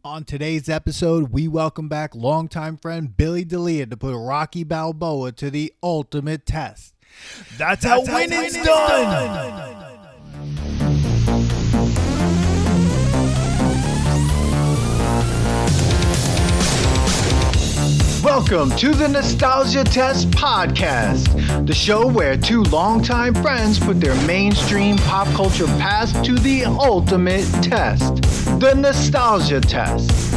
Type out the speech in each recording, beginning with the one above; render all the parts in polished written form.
On today's episode, we welcome back longtime friend Billy D'Elia to put Rocky Balboa to the ultimate test. That's how winning's done! Welcome to the Nostalgia Test Podcast, the show where two longtime friends put their mainstream pop culture past to the ultimate test, the Nostalgia Test.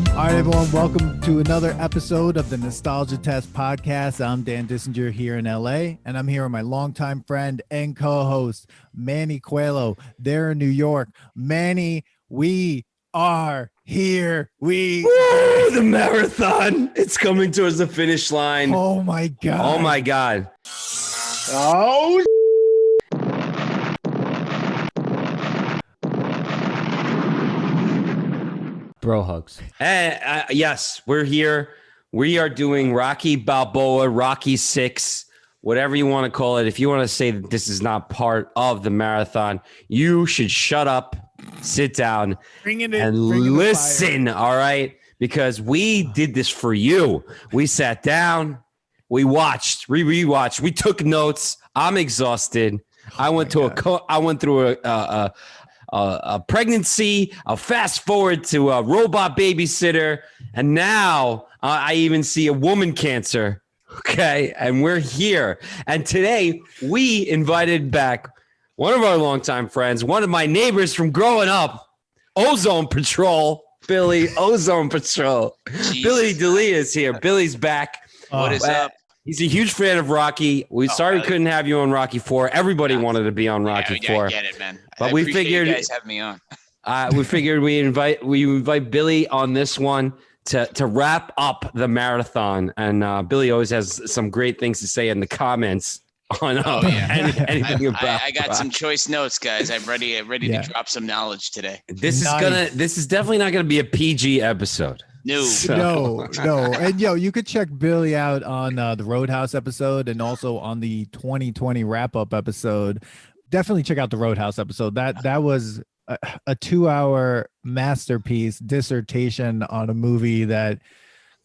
All right, everyone, welcome to another episode of the Nostalgia Test Podcast. I'm Dan Dissinger here in LA, and I'm here with my longtime friend and co-host, Manny Coelho. They're in New York. Manny, we are here. Woo, the marathon. It's coming towards the finish line. Oh my God. Oh my God. Oh. Bro hugs. Yes, we're here. We are doing Rocky Balboa, Rocky 6, whatever you want to call it. If you want to say that this is not part of the marathon, you should shut up, sit down, and listen, all right? Because we did this for you. We sat down, we watched, we rewatched, we took notes. I'm exhausted. I went through a pregnancy, a fast forward to a robot babysitter, and now I even see a woman cancer. Okay, and we're here. And today we invited back one of our longtime friends, one of my neighbors from growing up, Ozone Patrol, Billy, Ozone Patrol. Jesus. Billy D'Elia is here. Billy's back. What is up? He's a huge fan of Rocky. We we couldn't have you on Rocky 4. Everybody wanted to be on Rocky 4. I get it, man. But we figured you guys have me on. we figured we invite Billy on this one to wrap up the marathon. And Billy always has some great things to say in the comments on anything about. I got some choice notes, guys. I'm ready to drop some knowledge today. This is definitely not gonna be a PG episode. No. And you could check Billy out on the Roadhouse episode and also on the 2020 wrap-up episode. Definitely check out the Roadhouse episode. That was a 2-hour masterpiece dissertation on a movie that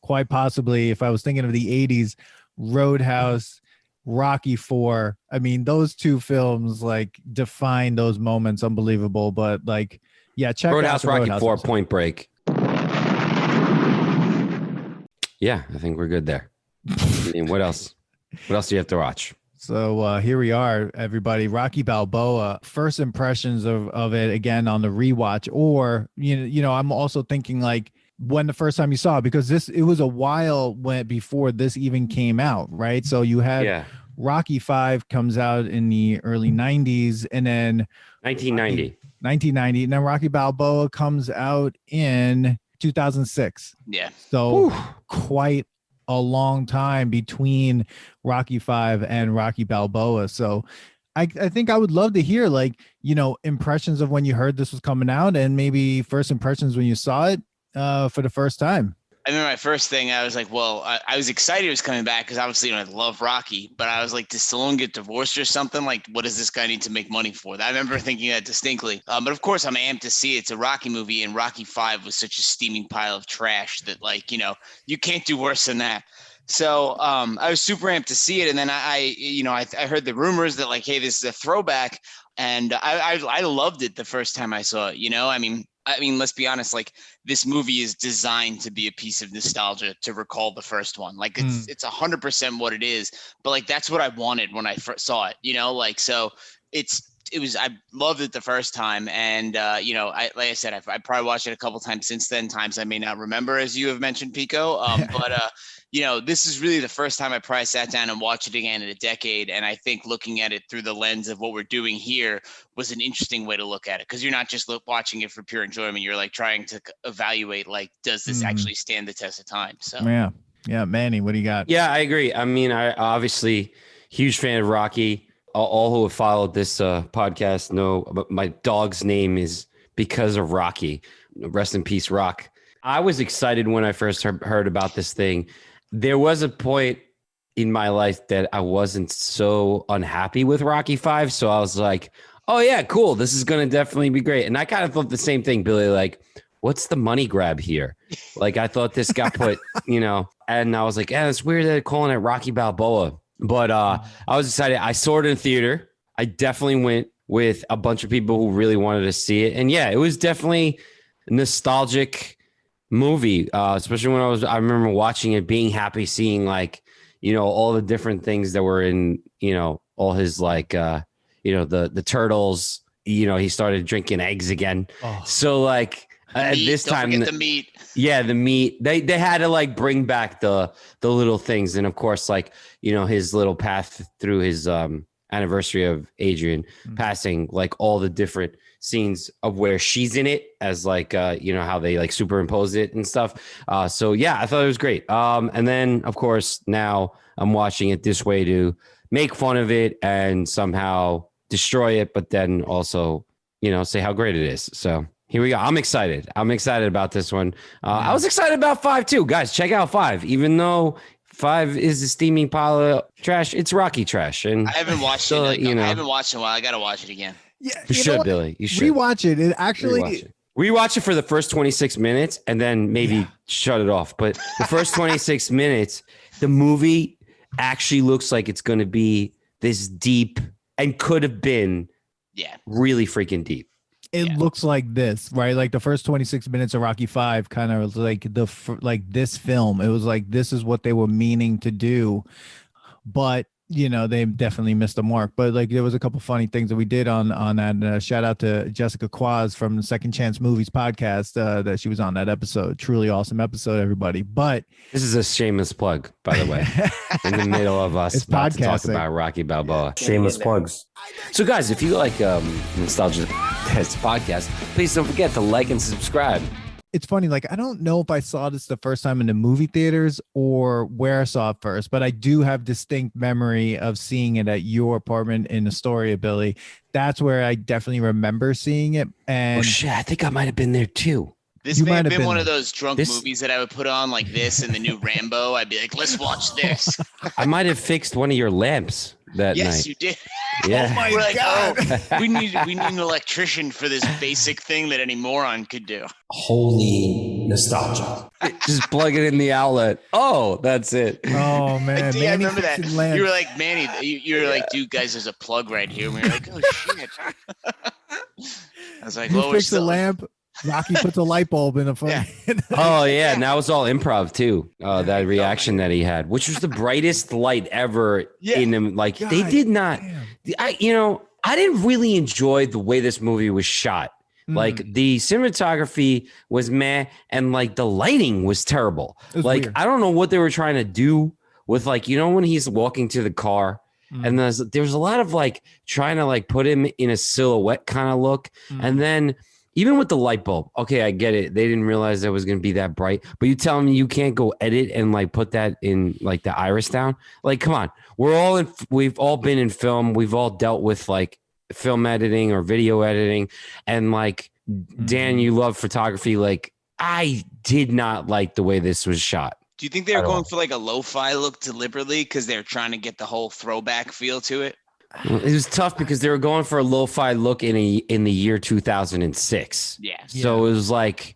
quite possibly, if I was thinking of the 80s, Roadhouse, Rocky 4. I mean, those two films like define those moments. Unbelievable. But check Roadhouse, out Rocky Roadhouse 4, episode. Point Break. Yeah, I think we're good there. I mean, what else? What else do you have to watch? So here we are, everybody. Rocky Balboa. First impressions of it again on the rewatch, or I'm also thinking like when the first time you saw it, because it was a while before this even came out, right? So you had Rocky 5 comes out in the early 90s, and then 1990, and then Rocky Balboa comes out in 2006. Yeah. So quite a long time between Rocky 5 and Rocky Balboa. So I think I would love to hear impressions of when you heard this was coming out, and maybe first impressions when you saw it for the first time. I remember my first thing, I was like, well, I was excited it was coming back because obviously, I love Rocky, but I was like, does Stallone get divorced or something? Like, what does this guy need to make money for? I remember thinking that distinctly. But of course, I'm amped to see it. It's a Rocky movie, and Rocky 5 was such a steaming pile of trash that, you can't do worse than that. So I was super amped to see it. And then I heard the rumors that hey, this is a throwback. And I loved it the first time I saw it. I mean, let's be honest, this movie is designed to be a piece of nostalgia to recall the first one. It's 100% what it is, but that's what I wanted when I first saw it, so I loved it the first time. And, like I said, I probably watched it a couple times since then, times I may not remember, as you have mentioned, Pico. But this is really the first time I probably sat down and watched it again in a decade. And I think looking at it through the lens of what we're doing here was an interesting way to look at it. Because you're not just watching it for pure enjoyment. You're trying to evaluate, does this actually stand the test of time? So yeah, Manny, what do you got? Yeah, I agree. I mean, I obviously huge fan of Rocky. All who have followed this podcast know my dog's name is because of Rocky. Rest in peace, Rock. I was excited when I first heard about this thing. There was a point in my life that I wasn't so unhappy with Rocky 5. So I was like, oh yeah, cool. This is going to definitely be great. And I kind of thought the same thing, Billy. Like, what's the money grab here? Like, I thought this got put, and I was like, yeah, it's weird that they're calling it Rocky Balboa. But I was excited. I saw it in theater. I definitely went with a bunch of people who really wanted to see it. And yeah, it was definitely a nostalgic movie, especially when I remember watching it, being happy, seeing like, all the different things that were in, all his like, the turtles, he started drinking eggs again. Oh. So like this time, the meat. Yeah, the meat. They had to like bring back the little things. And of course, like, his little path through his anniversary of Adrian passing, like all the different scenes of where she's in it as like how they like superimpose it and stuff. So yeah, I thought it was great. And then of course now I'm watching it this way to make fun of it and somehow destroy it, but then also say how great it is. So here we go. I'm excited about this one. I was excited about 5 too, guys. Check out 5. Even though 5 is a steaming pile of trash, it's Rocky trash. And I haven't watched it. I haven't watched it in a while. I gotta watch it again. Yeah, you should, Billy. You should rewatch it. It actually rewatch it for the first 26 minutes and then maybe shut it off. But the first 26 minutes, the movie actually looks like it's going to be this deep and could have been really freaking deep. It looks like this, right? Like the first 26 minutes of Rocky 5 kind of was like this film. It was like, this is what they were meaning to do. But they definitely missed the mark. But like there was a couple funny things that we did on that. Shout out to Jessica Quaz from the Second Chance Movies podcast that she was on that episode. Truly awesome episode, everybody. But this is a shameless plug, by the way, in the middle of us about to talk about Rocky Balboa. Shameless plugs. So guys, if you like Nostalgia Test podcast, please don't forget to like and subscribe. It's funny, like I don't know if I saw this the first time in the movie theaters or where I saw it first, but I do have distinct memory of seeing it at your apartment in Astoria, Billy. That's where I definitely remember seeing it. And shit, I think I might have been there too. This may have been one of those drunk movies that I would put on like this and the new Rambo. I'd be like, let's watch this. I might have fixed one of your lamps that night. Yes, you did. Yeah. Oh my God. We need an electrician for this basic thing that any moron could do. Holy nostalgia. Just plug it in the outlet. Oh, that's it. Oh man. I remember that. You were like, Manny, you were like, dude, guys, there's a plug right here. And we were like, oh shit. I was like, well, fix the lamp. Rocky puts a light bulb in the front. Yeah. Oh yeah, and that was all improv too. That reaction that he had, which was the brightest light ever in him. Like God, they did not. I didn't really enjoy the way this movie was shot. Like the cinematography was meh, and like the lighting was terrible. Like weird. I don't know what they were trying to do with like when he's walking to the car. And there's a lot of like trying to like put him in a silhouette kind of look, and then. Even with the light bulb, okay, I get it. They didn't realize that was going to be that bright. But you tell me you can't go edit and like put that in like the iris down. Like, come on. We've all been in film. We've all dealt with like film editing or video editing. And like, Dan, you love photography. Like, I did not like the way this was shot. Do you think they were going for like a lo-fi look deliberately because they're trying to get the whole throwback feel to it? It was tough because they were going for a lo-fi look in the year 2006. Yeah. So it was like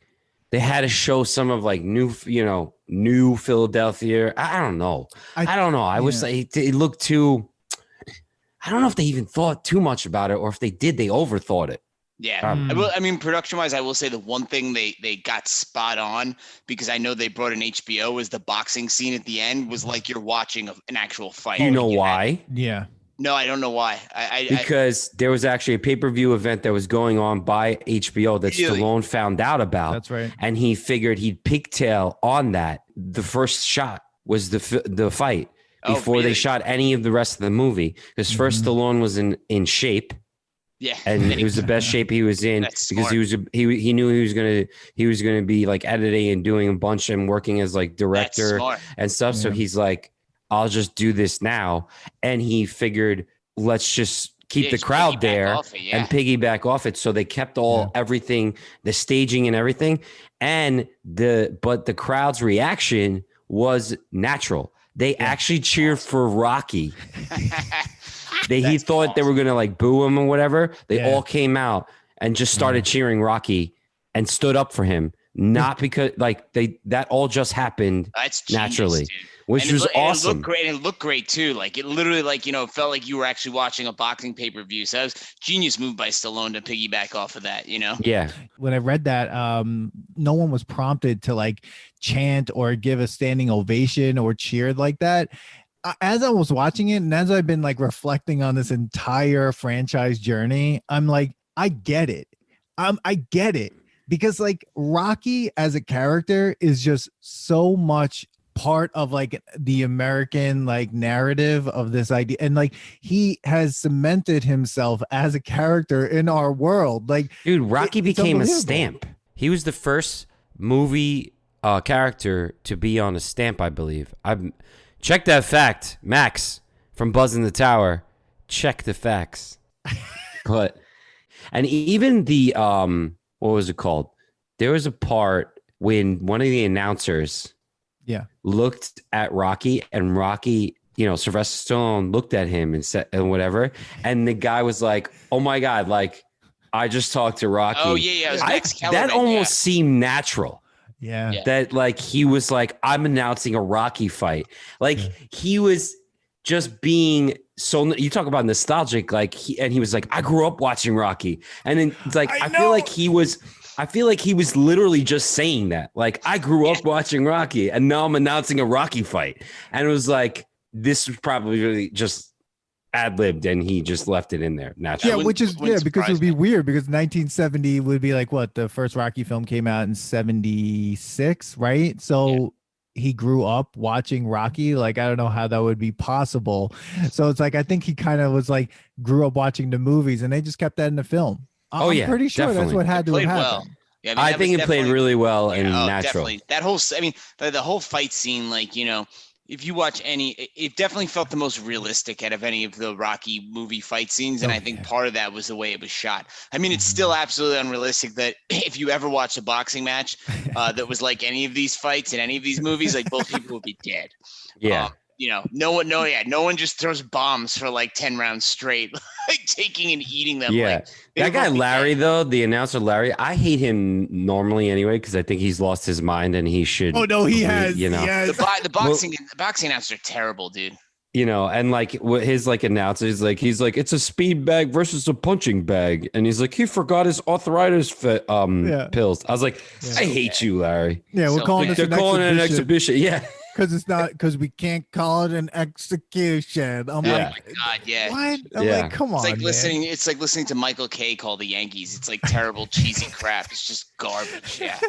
they had to show some of like new Philadelphia. I don't know. I don't know. I wish it looked too. I don't know if they even thought too much about it or if they did, they overthought it. Yeah. I mean, production-wise, I will say the one thing they got spot on because I know they brought in HBO was the boxing scene at the end was like you're watching an actual fight. You know why? Yeah. No, I don't know why. Because there was actually a pay-per-view event that was going on by HBO that Stallone found out about. That's right. And he figured he'd pigtail on that. The first shot was the fight before they shot any of the rest of the movie. Because first Stallone was in shape. Yeah. And it was the best shape he was in because he knew he was gonna be like editing and doing a bunch and working as like director and stuff. Yeah. So he's like, I'll just do this now. And he figured, let's just keep the crowd there and piggyback off it. So they kept everything, the staging and everything. And but the crowd's reaction was natural. They actually cheered for Rocky. he thought they were gonna like boo him or whatever. They Yeah. all came out and just started cheering Rocky and stood up for him. Not because like that all just happened That's genius, naturally, dude. which was awesome. It looked great. And it looked great too. Like it literally, like, you know, felt like you were actually watching a boxing pay-per-view. So that was genius move by Stallone to piggyback off of that, you know? Yeah. When I read that, no one was prompted to like chant or give a standing ovation or cheered like that. As I was watching it and as I've been like reflecting on this entire franchise journey, I'm like, I get it. I get it. Because like Rocky as a character is just so much part of like the American like narrative of this idea. And like he has cemented himself as a character in our world. Like, dude, Rocky became a unbelievable. stamp. He was the first movie character to be on a stamp, I believe. Check that fact, Max from Buzz in the Tower. Check the facts. But and even the what was it called? There was a part when one of the announcers looked at Rocky, and Rocky, you know, Sylvester Stallone looked at him and said, and whatever. And the guy was like, oh my God, like, I just talked to Rocky. Oh, yeah. It was Max Kellerman, that almost seemed natural. Yeah. That like he was like, I'm announcing a Rocky fight. Like he was just being so, you talk about nostalgic, like he was like, I grew up watching Rocky. And then it's like, I feel like he was literally just saying that. Like, I grew up watching Rocky and now I'm announcing a Rocky fight. And it was like, this was probably really just ad-libbed and he just left it in there naturally. Yeah, which is because it would be weird because 1970 would be like what the first Rocky film came out in 76, right? So he grew up watching Rocky. Like, I don't know how that would be possible. So it's like I think he kind of was like grew up watching the movies and they just kept that in the film. I'm pretty sure definitely. That's what had to have happened. Well. Yeah, I think it played really well and natural. Definitely. That whole, I mean, the whole fight scene, like, you know, if you watch it definitely felt the most realistic out of any of the Rocky movie fight scenes. And I think part of that was the way it was shot. I mean, it's still absolutely unrealistic that if you ever watch a boxing match that was like any of these fights in any of these movies, like both people would be dead. Yeah. You know, no one just throws bombs for like 10 rounds straight, like taking and eating them. Yeah. Like, that guy, Larry, though, the announcer, Larry, I hate him normally anyway, because I think he's lost his mind and he should. Oh, no, he has. You know, the boxing announcers are terrible, dude. You know, and like his like announcer is like, he's like, it's a speed bag versus a punching bag. And he's like, he forgot his arthritis pills. I was like, I hate you, Larry. Yeah, we're calling this an exhibition. Yeah. Because we can't call it an execution. I'm like, my God, yeah. What? I'm like, come on. It's like listening to Michael Kay call the Yankees. It's like terrible, cheesy crap. It's just garbage. Yeah.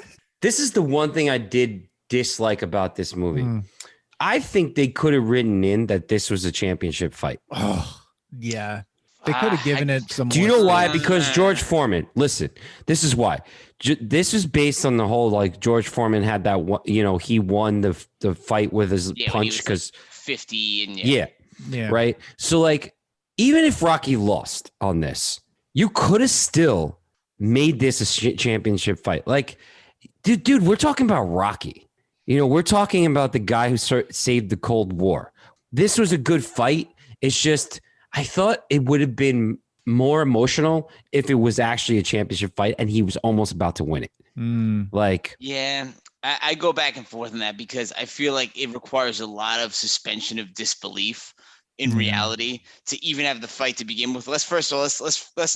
This is the one thing I did dislike about this movie. I think they could have written in that this was a championship fight. Oh, yeah. They could have given it some. Do you know why? Because George Foreman. Listen, this is why. This is based on the whole like George Foreman had that one. You know, he won the fight with his punch because like 50 and yeah, right. So like, even if Rocky lost on this, you could have still made this a championship fight. Like, dude, we're talking about Rocky. You know, we're talking about the guy who saved the Cold War. This was a good fight. It's just, I thought it would have been more emotional if it was actually a championship fight and he was almost about to win it. Like, yeah, I go back and forth on that because I feel like it requires a lot of suspension of disbelief in reality to even have the fight to begin with. Let's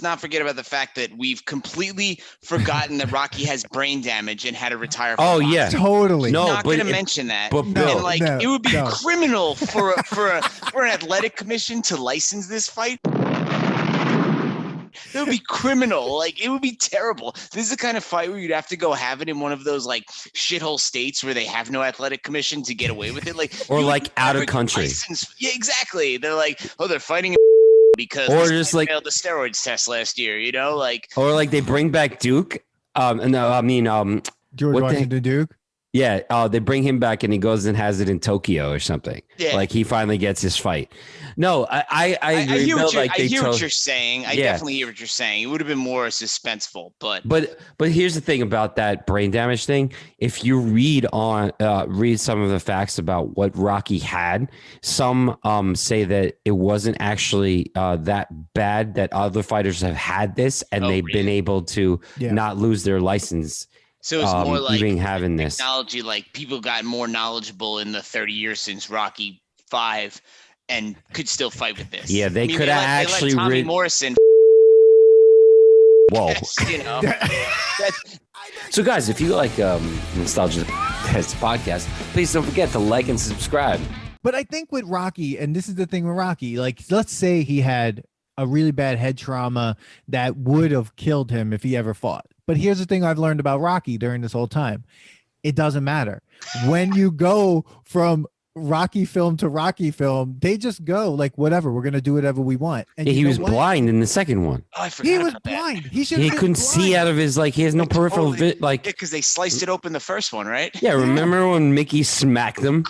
not forget about the fact that we've completely forgotten that Rocky has brain damage and had to retire from boxing. yeah, totally. No, not going to mention that. But Bill, it would be criminal for an athletic commission to license this fight. It would be criminal. Like, it would be terrible. This is the kind of fight where you'd have to go have it in one of those like shithole states where they have no athletic commission to get away with it. Like, or like out of country. Yeah, exactly. They're like, oh, they're fighting because or just like failed the steroids test last year, you know, like, or like they bring back Duke. George Washington Duke. Yeah. They bring him back and he goes and has it in Tokyo or something. Yeah. Like he finally gets his fight. No, I agree. I hear, what you're saying. I definitely hear what you're saying. It would have been more suspenseful, but here's the thing about that brain damage thing. If you read some of the facts about what Rocky had, some say that it wasn't actually that bad, that other fighters have had this and they've been able to not lose their license. So it's more like even having this technology, like people got more knowledgeable in the 30 years since Rocky 5 and could still fight with this. Yeah, they could have actually let Tommy Morrison. Whoa. You know. So guys, if you like Nostalgia Test podcast, please don't forget to like and subscribe. But I think with Rocky, and this is the thing with Rocky, like let's say he had a really bad head trauma that would have killed him if he ever fought. But here's the thing I've learned about Rocky during this whole time. It doesn't matter. When you go from Rocky film to Rocky film, they just go like, whatever, we're going to do whatever we want. And he was blind in the second one. Oh, I forgot. He was blind. He couldn't see out of his, like, he has no peripheral vision. Like, because they sliced it open the first one, right? Yeah. Remember when Mickey smacked him?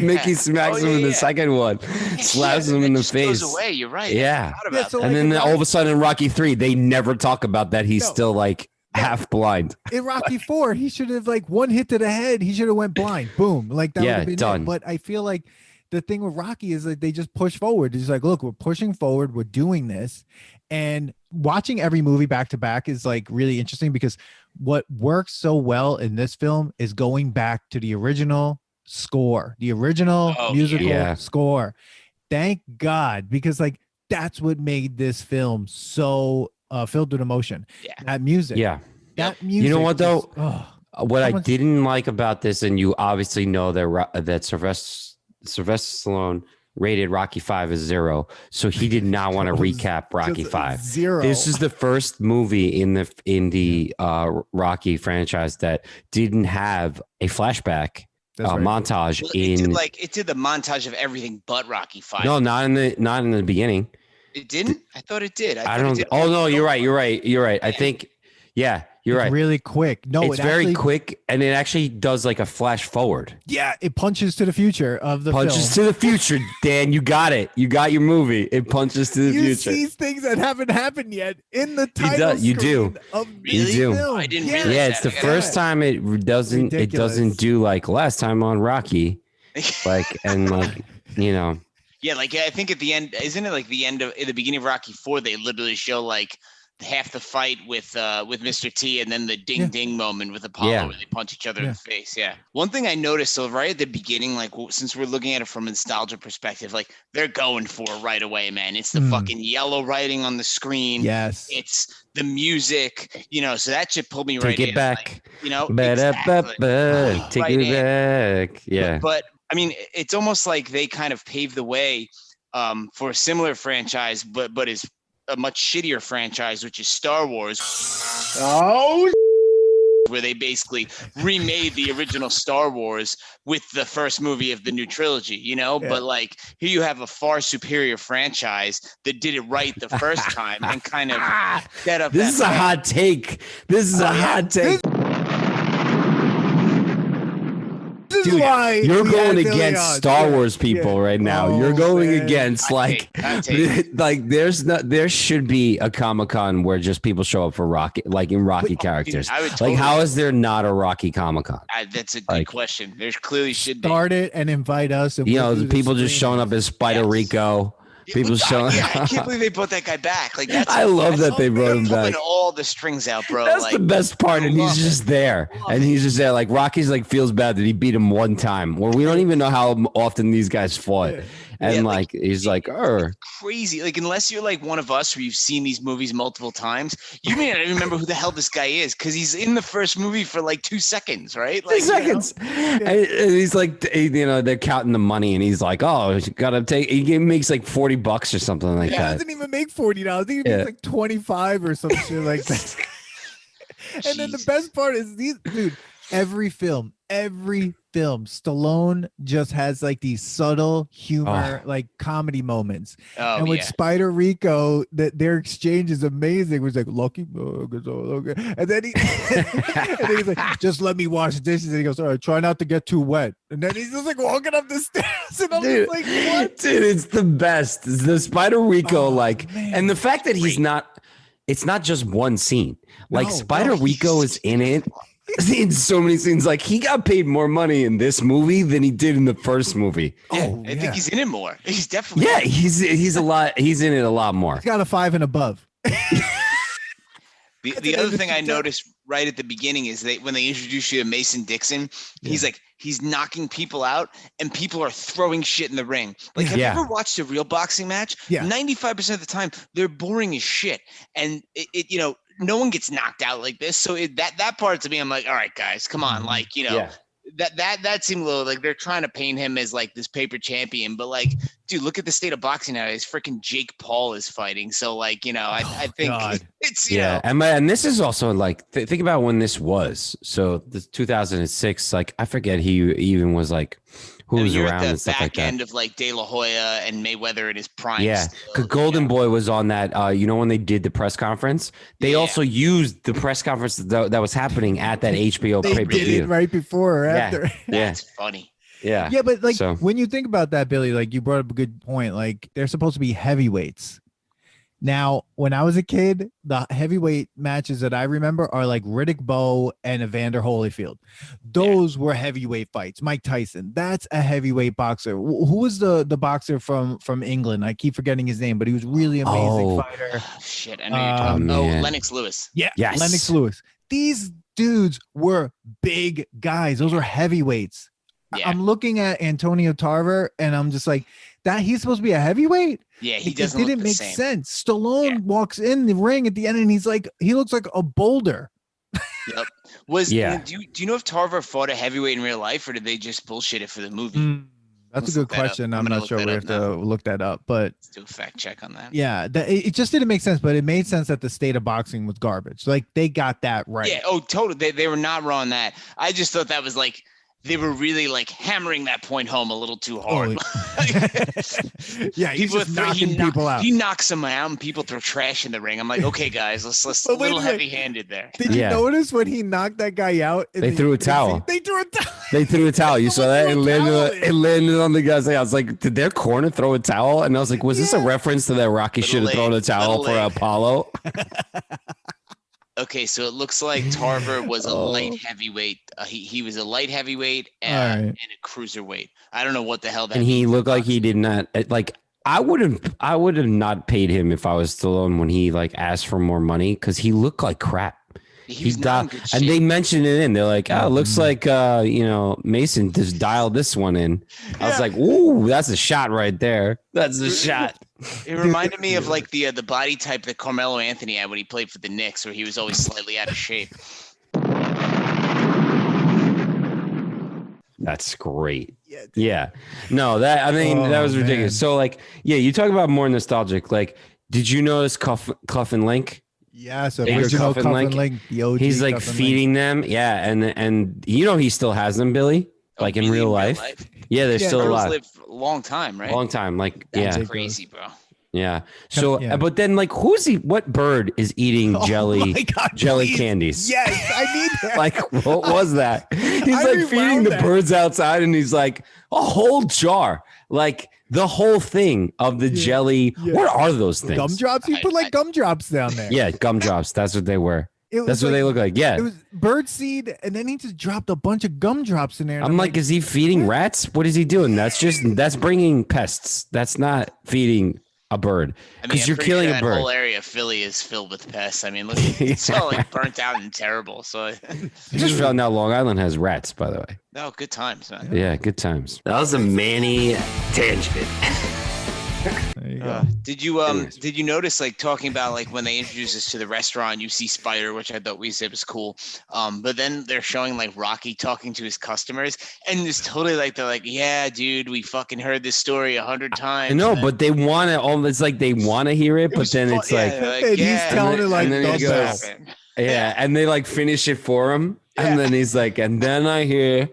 Mickey smacks him in the second one, slaps him in the face. Goes away. You're right. Yeah. And then all of a sudden in Rocky 3, they never talk about that. He's still like half blind. In Rocky 4, he should have like one hit to the head. He should have went blind. Boom. Like that would have been done. But I feel like the thing with Rocky is that they just push forward. It's like, look, we're pushing forward. We're doing this. And watching every movie back to back is like really interesting because what works so well in this film is going back to the original score, the original musical score. Thank God, because like that's what made this film so filled with emotion. That music. That music. You know what though? What I didn't like about this, and you obviously know that Sylvester Stallone rated Rocky 5 as 0, so he did not want to recap Rocky 5. 0. This is the first movie in the Rocky franchise that didn't have a flashback montage. Well, it did the montage of everything but Rocky 5. No, not in the beginning. It didn't? I thought it did. I don't. Oh no, you're right. I think. Yeah, you're right. Really quick. No, it's very quick, and it actually does like a flash forward. Yeah, it punches to the future of the punches to the future. Dan, you got it. You got your movie. It punches to the future. You see things that haven't happened yet in the title. You do. You do. I didn't realize it's the first time it doesn't. Ridiculous. It doesn't do like last time on Rocky, like and like you know. Yeah, like I think at the end, isn't it like in the beginning of Rocky 4, they literally show like half the fight with Mr. T and then the ding ding moment with Apollo where they punch each other in the face. Yeah. One thing I noticed, so right at the beginning, like since we're looking at it from a nostalgia perspective, like they're going for it right away, man. It's the fucking yellow writing on the screen. Yes. It's the music, so that shit pulled me right in. Take it back. Take it back. Yeah. But I mean, it's almost like they kind of paved the way for a similar franchise, but is a much shittier franchise, which is Star Wars. Oh, where they basically remade the original Star Wars with the first movie of the new trilogy, But like here you have a far superior franchise that did it right the first time and kind of set up. This is a hot take. This is a hot take. Dude, you're going against Star Wars people right now. You're going against like there should be a Comic-Con where just people show up for Rocky, like in Rocky characters. Like how is there not a Rocky Comic-Con? That's a good question. There clearly should be. Start it and invite us. And the people just showing up as Spider Rico. People showing. I can't believe they brought that guy back. Like I love that they brought him back. All the strings out, bro. That's the best part, and he's just there, Like Rocky's like feels bad that he beat him one time, where we don't even know how often these guys fought. And he's like, crazy. Like, unless you're like one of us where you've seen these movies multiple times, you may not even remember who the hell this guy is because he's in the first movie for like 2 seconds, right? Like, 2 seconds. And he's like, they're counting the money, and he's like, oh, gotta take. He makes like $40 or something like that. He doesn't even make $40. I think he makes like 25 or some shit like that. And then the best part is every film, every film, Stallone just has like these subtle humor, like comedy moments. Oh, and with yeah. Spider Rico, that their exchange is amazing. It was like Lucky Bug is all okay. And then and then he's like, just let me wash dishes. And he goes, all right, try not to get too wet. And then he's just like walking up the stairs. And I'm just like, what? Dude, it's the best. It's the Spider Rico, man. and the fact that he's not, it's not just one scene. Like Spider Rico is in it. In so many scenes, like he got paid more money in this movie than he did in the first movie. Yeah, I think he's in it more. He's definitely he's a lot. He's in it a lot more. He's got a 5 and above. The other thing I noticed right at the beginning is when they introduce you to Mason Dixon, he's knocking people out and people are throwing shit in the ring. Like, have you ever watched a real boxing match? Yeah. 95% of the time, they're boring as shit. And it no one gets knocked out like this. So that part to me, I'm like, all right, guys, come on. Like, that seemed a little like they're trying to paint him as like this paper champion, but like, dude, look at the state of boxing nowadays. Freaking Jake Paul is fighting. So like, I think it's, and this is also like, think about when this was. So this 2006, like, I forget he even was like, who was around and stuff like that. End of like De La Hoya and Mayweather in his prime. Yeah, because Golden Boy was on that. When they did the press conference, they also used the press conference that was happening at that HBO pay-per-view. They did it right before or after. That's funny. Yeah. Yeah, but like when you think about that, Billy, like you brought up a good point. Like they're supposed to be heavyweights. Now, when I was a kid, the heavyweight matches that I remember are like Riddick Bowe and Evander Holyfield. Those were heavyweight fights. Mike Tyson, that's a heavyweight boxer. Who was the boxer from England? I keep forgetting his name, but he was really amazing fighter. Oh, shit, I know you're talking about. Lennox Lewis. Yeah, yes. Lennox Lewis. These dudes were big guys. Those were heavyweights. Yeah. I'm looking at Antonio Tarver, and I'm just like, that he's supposed to be a heavyweight? Yeah, he doesn't. It didn't make sense. Stallone walks in the ring at the end, and he looks like a boulder. Yep. Do you know if Tarver fought a heavyweight in real life, or did they just bullshit it for the movie? That's a good question. I'm not sure. We have to look that up, but let's do a fact check on that. Yeah, it just didn't make sense, but it made sense that the state of boxing was garbage. Like they got that right. Yeah. Oh, totally. They were not wrong on that. I just thought that was like, they were really like hammering that point home a little too hard. Yeah, he's just knocking people out. He knocks them out and people throw trash in the ring. I'm like, okay, guys, let's a little heavy-handed there. Did you notice when he knocked that guy out? They threw a towel. They threw a towel. They threw a towel. You saw that? It landed on the guy's head. I was like, did their corner throw a towel? And I was like, was this a reference to that Rocky should have thrown a towel for Apollo? Okay, so it looks like Tarver was a light heavyweight. He was a light heavyweight and a cruiserweight. I don't know what the hell that. And he looked like he did not like. I would have not paid him if I was Stallone when he like asked for more money because he looked like crap. He dialed, and they mentioned it in. They're like, "Oh, it looks like Mason just dialed this one in." I was like, "Ooh, that's a shot right there. That's a shot." It reminded me of like the body type that Carmelo Anthony had when he played for the Knicks, where he was always slightly out of shape. That's great. Yeah. No, that was ridiculous. Man. So like, you talk about more nostalgic. Like, did you notice Cuff and Link? Yeah, so original Cuff and Link, the OG. He's like feeding them. Yeah, and he still has them, Billy. Like in real life. Yeah, they're still alive. Live a long time, right? Long time. Like, that's crazy, bro. Yeah. So, but then like, what bird is eating jelly candies? Yes, I need that. Like, what was that? He's like feeding the birds outside, and he's like a whole jar, like the whole thing of the jelly. Yeah. What are those things? Gumdrops? You put like gumdrops down there. Yeah, gumdrops. That's what they were. That's what they look like. Yeah. It was bird seed, and then he just dropped a bunch of gumdrops in there. I'm like, is he feeding rats? What is he doing? That's bringing pests. That's not feeding a bird, because you're killing a bird. The whole area of Philly is filled with pests. I mean, look, it's all like burnt out and terrible. So I just found out Long Island has rats, by the way. No, good times, man. Yeah, good times. That was a Manny tangent. There you go. Did you notice, like, talking about like when they introduce us to the restaurant, you see Spider, which I thought we said was cool. But then they're showing like Rocky talking to his customers, and it's totally like they're like, yeah, dude, we fucking heard this story 100 times. I know, but they want to. It's like they want to hear it, but then it's like he's telling it like, and then he goes, and they like finish it for him, and then he's like, and then I hear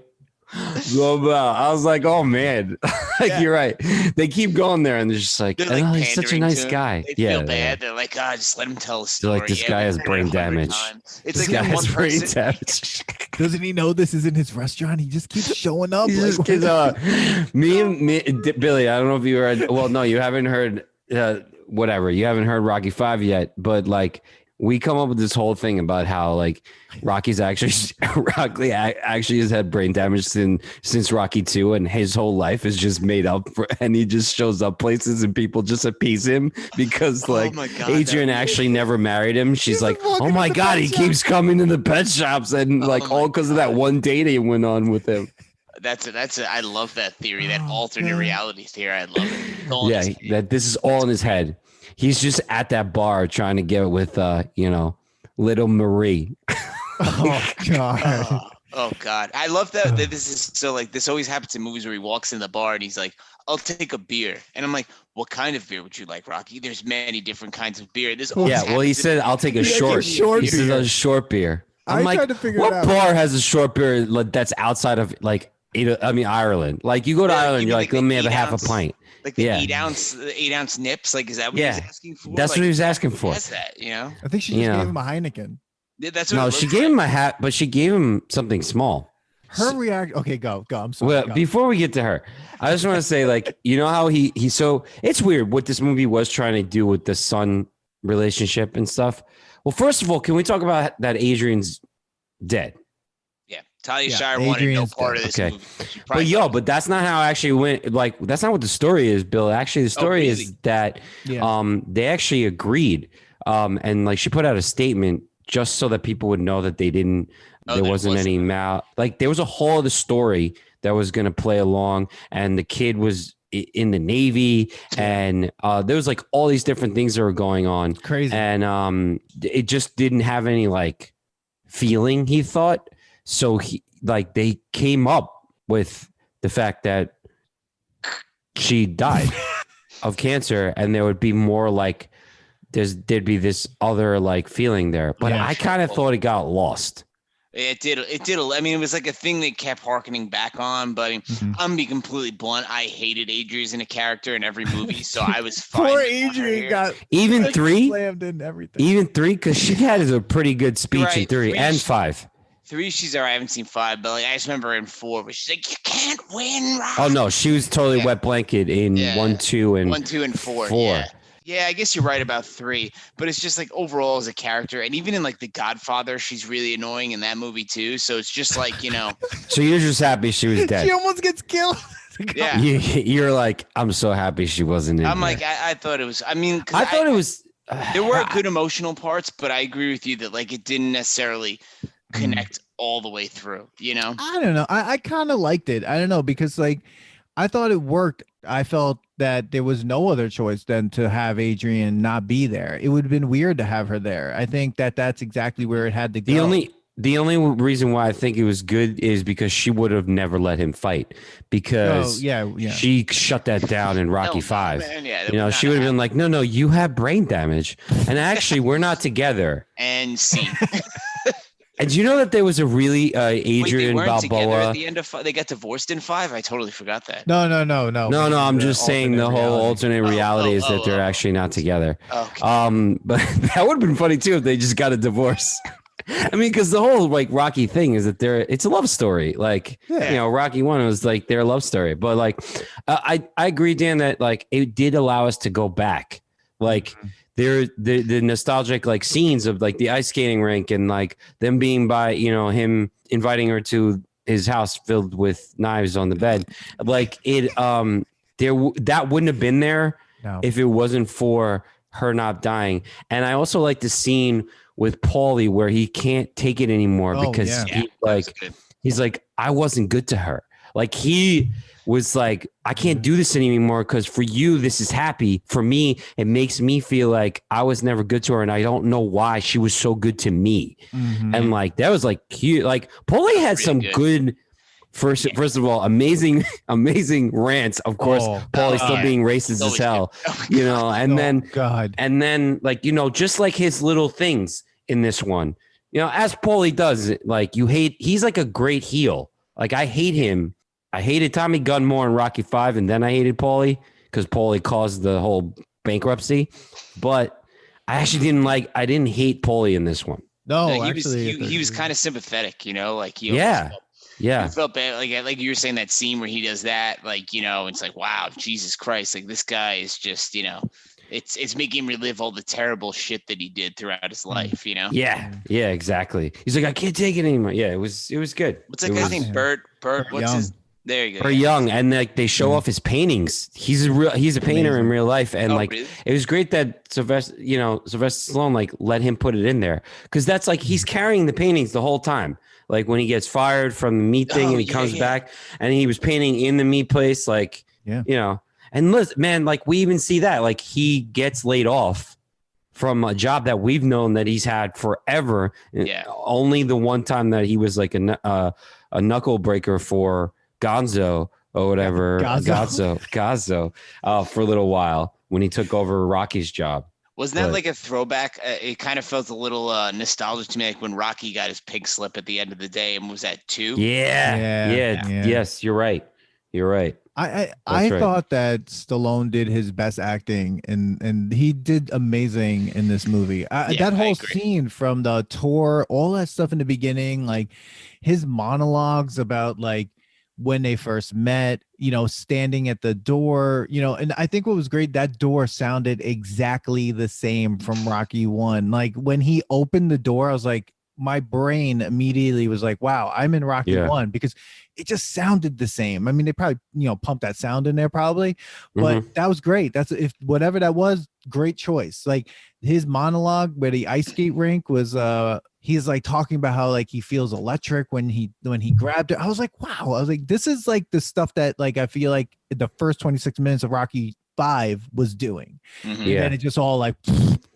I was like, oh man, like you're right. They keep going there, and they're just like, They're like oh, he's such a pandering nice to him. guy. They Yeah, feel bad. They're like, just let him tell a they're story. like, this Yeah, guy we've has heard it brain 100 damage. times. It's This like guy that has one brain person. damage. Doesn't he know this isn't his restaurant? He just keeps showing up. He's Like, just kids. Billy. I don't know if you heard. Well, no, you haven't heard. Whatever. You haven't heard Rocky 5 yet, but like we come up with this whole thing about how like Rocky actually has had brain damage since Rocky 2, and his whole life is just made up for, and he just shows up places and people just appease him because like my God, Adrian actually never married him. She's like, oh my God, he keeps coming to the pet shops, and like all because of that one date he went on with him. That's it. I love that theory, that alternate God. reality theory. I love it. It's all in Yeah, his head. that this is all in his head. He's just at that bar trying to get with little Marie. oh God. Oh God. I love that this is so like this always happens in movies where he walks in the bar and he's like, I'll take a beer. And I'm like, what kind of beer would you like, Rocky? There's many different kinds of beer. This always Yeah, well, he happens in said, I'll take a He short. short He says beer. a short beer. I'm I like, tried to figure it what out. bar has a short beer that's outside of like, Ireland? Like you go to Yeah, Ireland, you you're mean like, like let me the have a half a 8 ounce? pint. like the Yeah. 8 ounce nips. Like, is that what he was Yeah, asking for? that's Like, what he was asking who for. has that, you know? I think she just Yeah. gave him a Heineken. Yeah, that's what No, it she looks gave like. him a hat, but she gave him something small. Her react. Okay, go. I'm sorry. Well, go. before we get to her, I just want to say, like, you know how he so it's weird what this movie was trying to do with the son relationship and stuff. Well, first of all, can we talk about that Adrian's dead? Yeah. Talia Yeah, Shire wanted no Adrian's part dead. of this Okay. movie. She But probably but that's not how it actually went. Like, that's not what the story is, Bill. Actually, the story is really? that Yeah. they actually agreed. And like she put out a statement just so that people would know that they didn't. There wasn't any like there was a whole other story that was going to play along, and the kid was in the Navy, and there was like all these different things that were going on. Crazy. And it just didn't have any like feeling, he thought. So they came up with the fact that she died of cancer, and there would be more like there'd be this other like feeling there. But Yeah, I kind of thought it got lost. It did. I mean, it was like a thing they kept harkening back on. But Mhm. I'm gonna be completely blunt. I hated Adrian as a character in every movie, so I was fine. Poor with her Adrian here. got Even like, 3, slammed in everything. even 3, because she had a pretty good speech in Right, 3 3, and 5. 3, she's all right. I haven't seen 5, but like I just remember in 4, but she's like, "You can't win, Rock." Oh no, she was totally Yeah. wet blanket in Yeah. 1, 2, and 1, 2, and 4. 4. Yeah. Yeah, I guess you're right about 3, but it's just like overall as a character, and even in like The Godfather, she's really annoying in that movie too. So it's just like, you know, So you're just happy she was dead. She almost gets killed. yeah. You're like, I'm so happy she wasn't in. I'm here. like, I thought it was. I mean, 'cause I thought it was. there were good emotional parts, but I agree with you that like it didn't necessarily connect all the way through. You know? I don't know. I kind of liked it. I don't know because like I thought it worked. I felt that there was no other choice than to have Adrian not be there. It would have been weird to have her there. I think that that's exactly where it had to go. The only reason why I think it was good is because she would have never let him fight because yeah. she shut that down in Rocky No, 5. man, yeah, You know, she would have been like, no, you have brain damage. And actually, we're not together. And see, And do you know that there was a really wait, they Adrian weren't together Balboa? at the end of 5. They got divorced in 5. I totally forgot that. No. No, I'm just saying the whole alternate reality is that they're actually not together. Okay. But that would have been funny too if they just got a divorce. I mean, because the whole like Rocky thing is that it's a love story. Like, you know, Rocky 1 was like their love story. But like, I agree, Dan, that like it did allow us to go back. Like the nostalgic like scenes of like the ice skating rink and like them being by, you know, him inviting her to his house filled with knives on the bed. Like that wouldn't have been there if it wasn't for her not dying. And I also like the scene with Paulie where he can't take it anymore because he's like, I wasn't good to her. Like he was like, I can't do this anymore because for you, this is happy. For me, it makes me feel like I was never good to her. And I don't know why she was so good to me. Mm-hmm. And like, that was like cute. Like Paulie had really some good first of all, amazing rants. Of course, Paulie still being racist as hell, you know, and then like, you know, just like his little things in this one, you know, as Paulie does, like he's like a great heel. Like I hate him. I hated Tommy Gunn more in Rocky 5, and then I hated Paulie because Paulie caused the whole bankruptcy. But I didn't hate Paulie in this one. No, he was actually, he was kind of sympathetic, like he Yeah. you felt bad, like you were saying that scene where he does that, like it's like, wow, Jesus Christ, like this guy is just it's making him relive all the terrible shit that he did throughout his life, Yeah, exactly. He's like, I can't take it anymore. Yeah, it was good. What's that guy's name? Bert. What's Young. his? There you go. Very young, and like they show off his paintings. He's a painter in real life, and really? it was great that Sylvester Stallone like let him put it in there because that's like he's carrying the paintings the whole time. Like when he gets fired from the meat thing and he comes back, and he was painting in the meat place, like And listen, man, like we even see that like he gets laid off from a job that we've known that he's had forever. Yeah. Only the one time that he was like a knuckle breaker for Gonzo or whatever, Gazzo, for a little while when he took over Rocky's job. Wasn't that like a throwback? It kind of felt a little nostalgic to me, like when Rocky got his pig slip at the end of the day, and was that 2? Yeah. Yes, you're right. I right. thought that Stallone did his best acting, and he did amazing in this movie. That whole scene from the tour, all that stuff in the beginning, like his monologues about like when they first met, standing at the door, and I think what was great, that door sounded exactly the same from Rocky 1. Like when he opened the door, I was like, my brain immediately was like, wow, I'm in Rocky 1 because it just sounded the same. I mean, they probably, pumped that sound in there probably, but that was great. That's whatever that was, great choice. Like his monologue where the ice skate rink was, he's like talking about how like he feels electric when he grabbed it. I was like, wow. I was like, this is like the stuff that like I feel like the first 26 minutes of Rocky 5 was doing. And then it just all like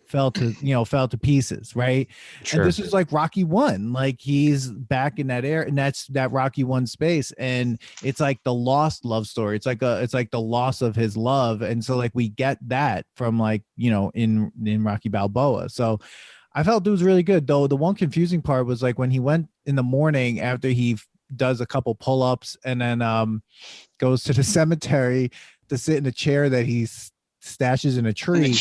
fell to pieces, right? Sure. And this is like Rocky 1, like he's back in that air, and that's that Rocky 1 space, and it's like the lost love story. It's like the loss of his love, and so like we get that from like in Rocky Balboa. So I felt it was really good, though. The one confusing part was like when he went in the morning after he does a couple pull-ups and then goes to the cemetery to sit in a chair that he's stashes in a tree.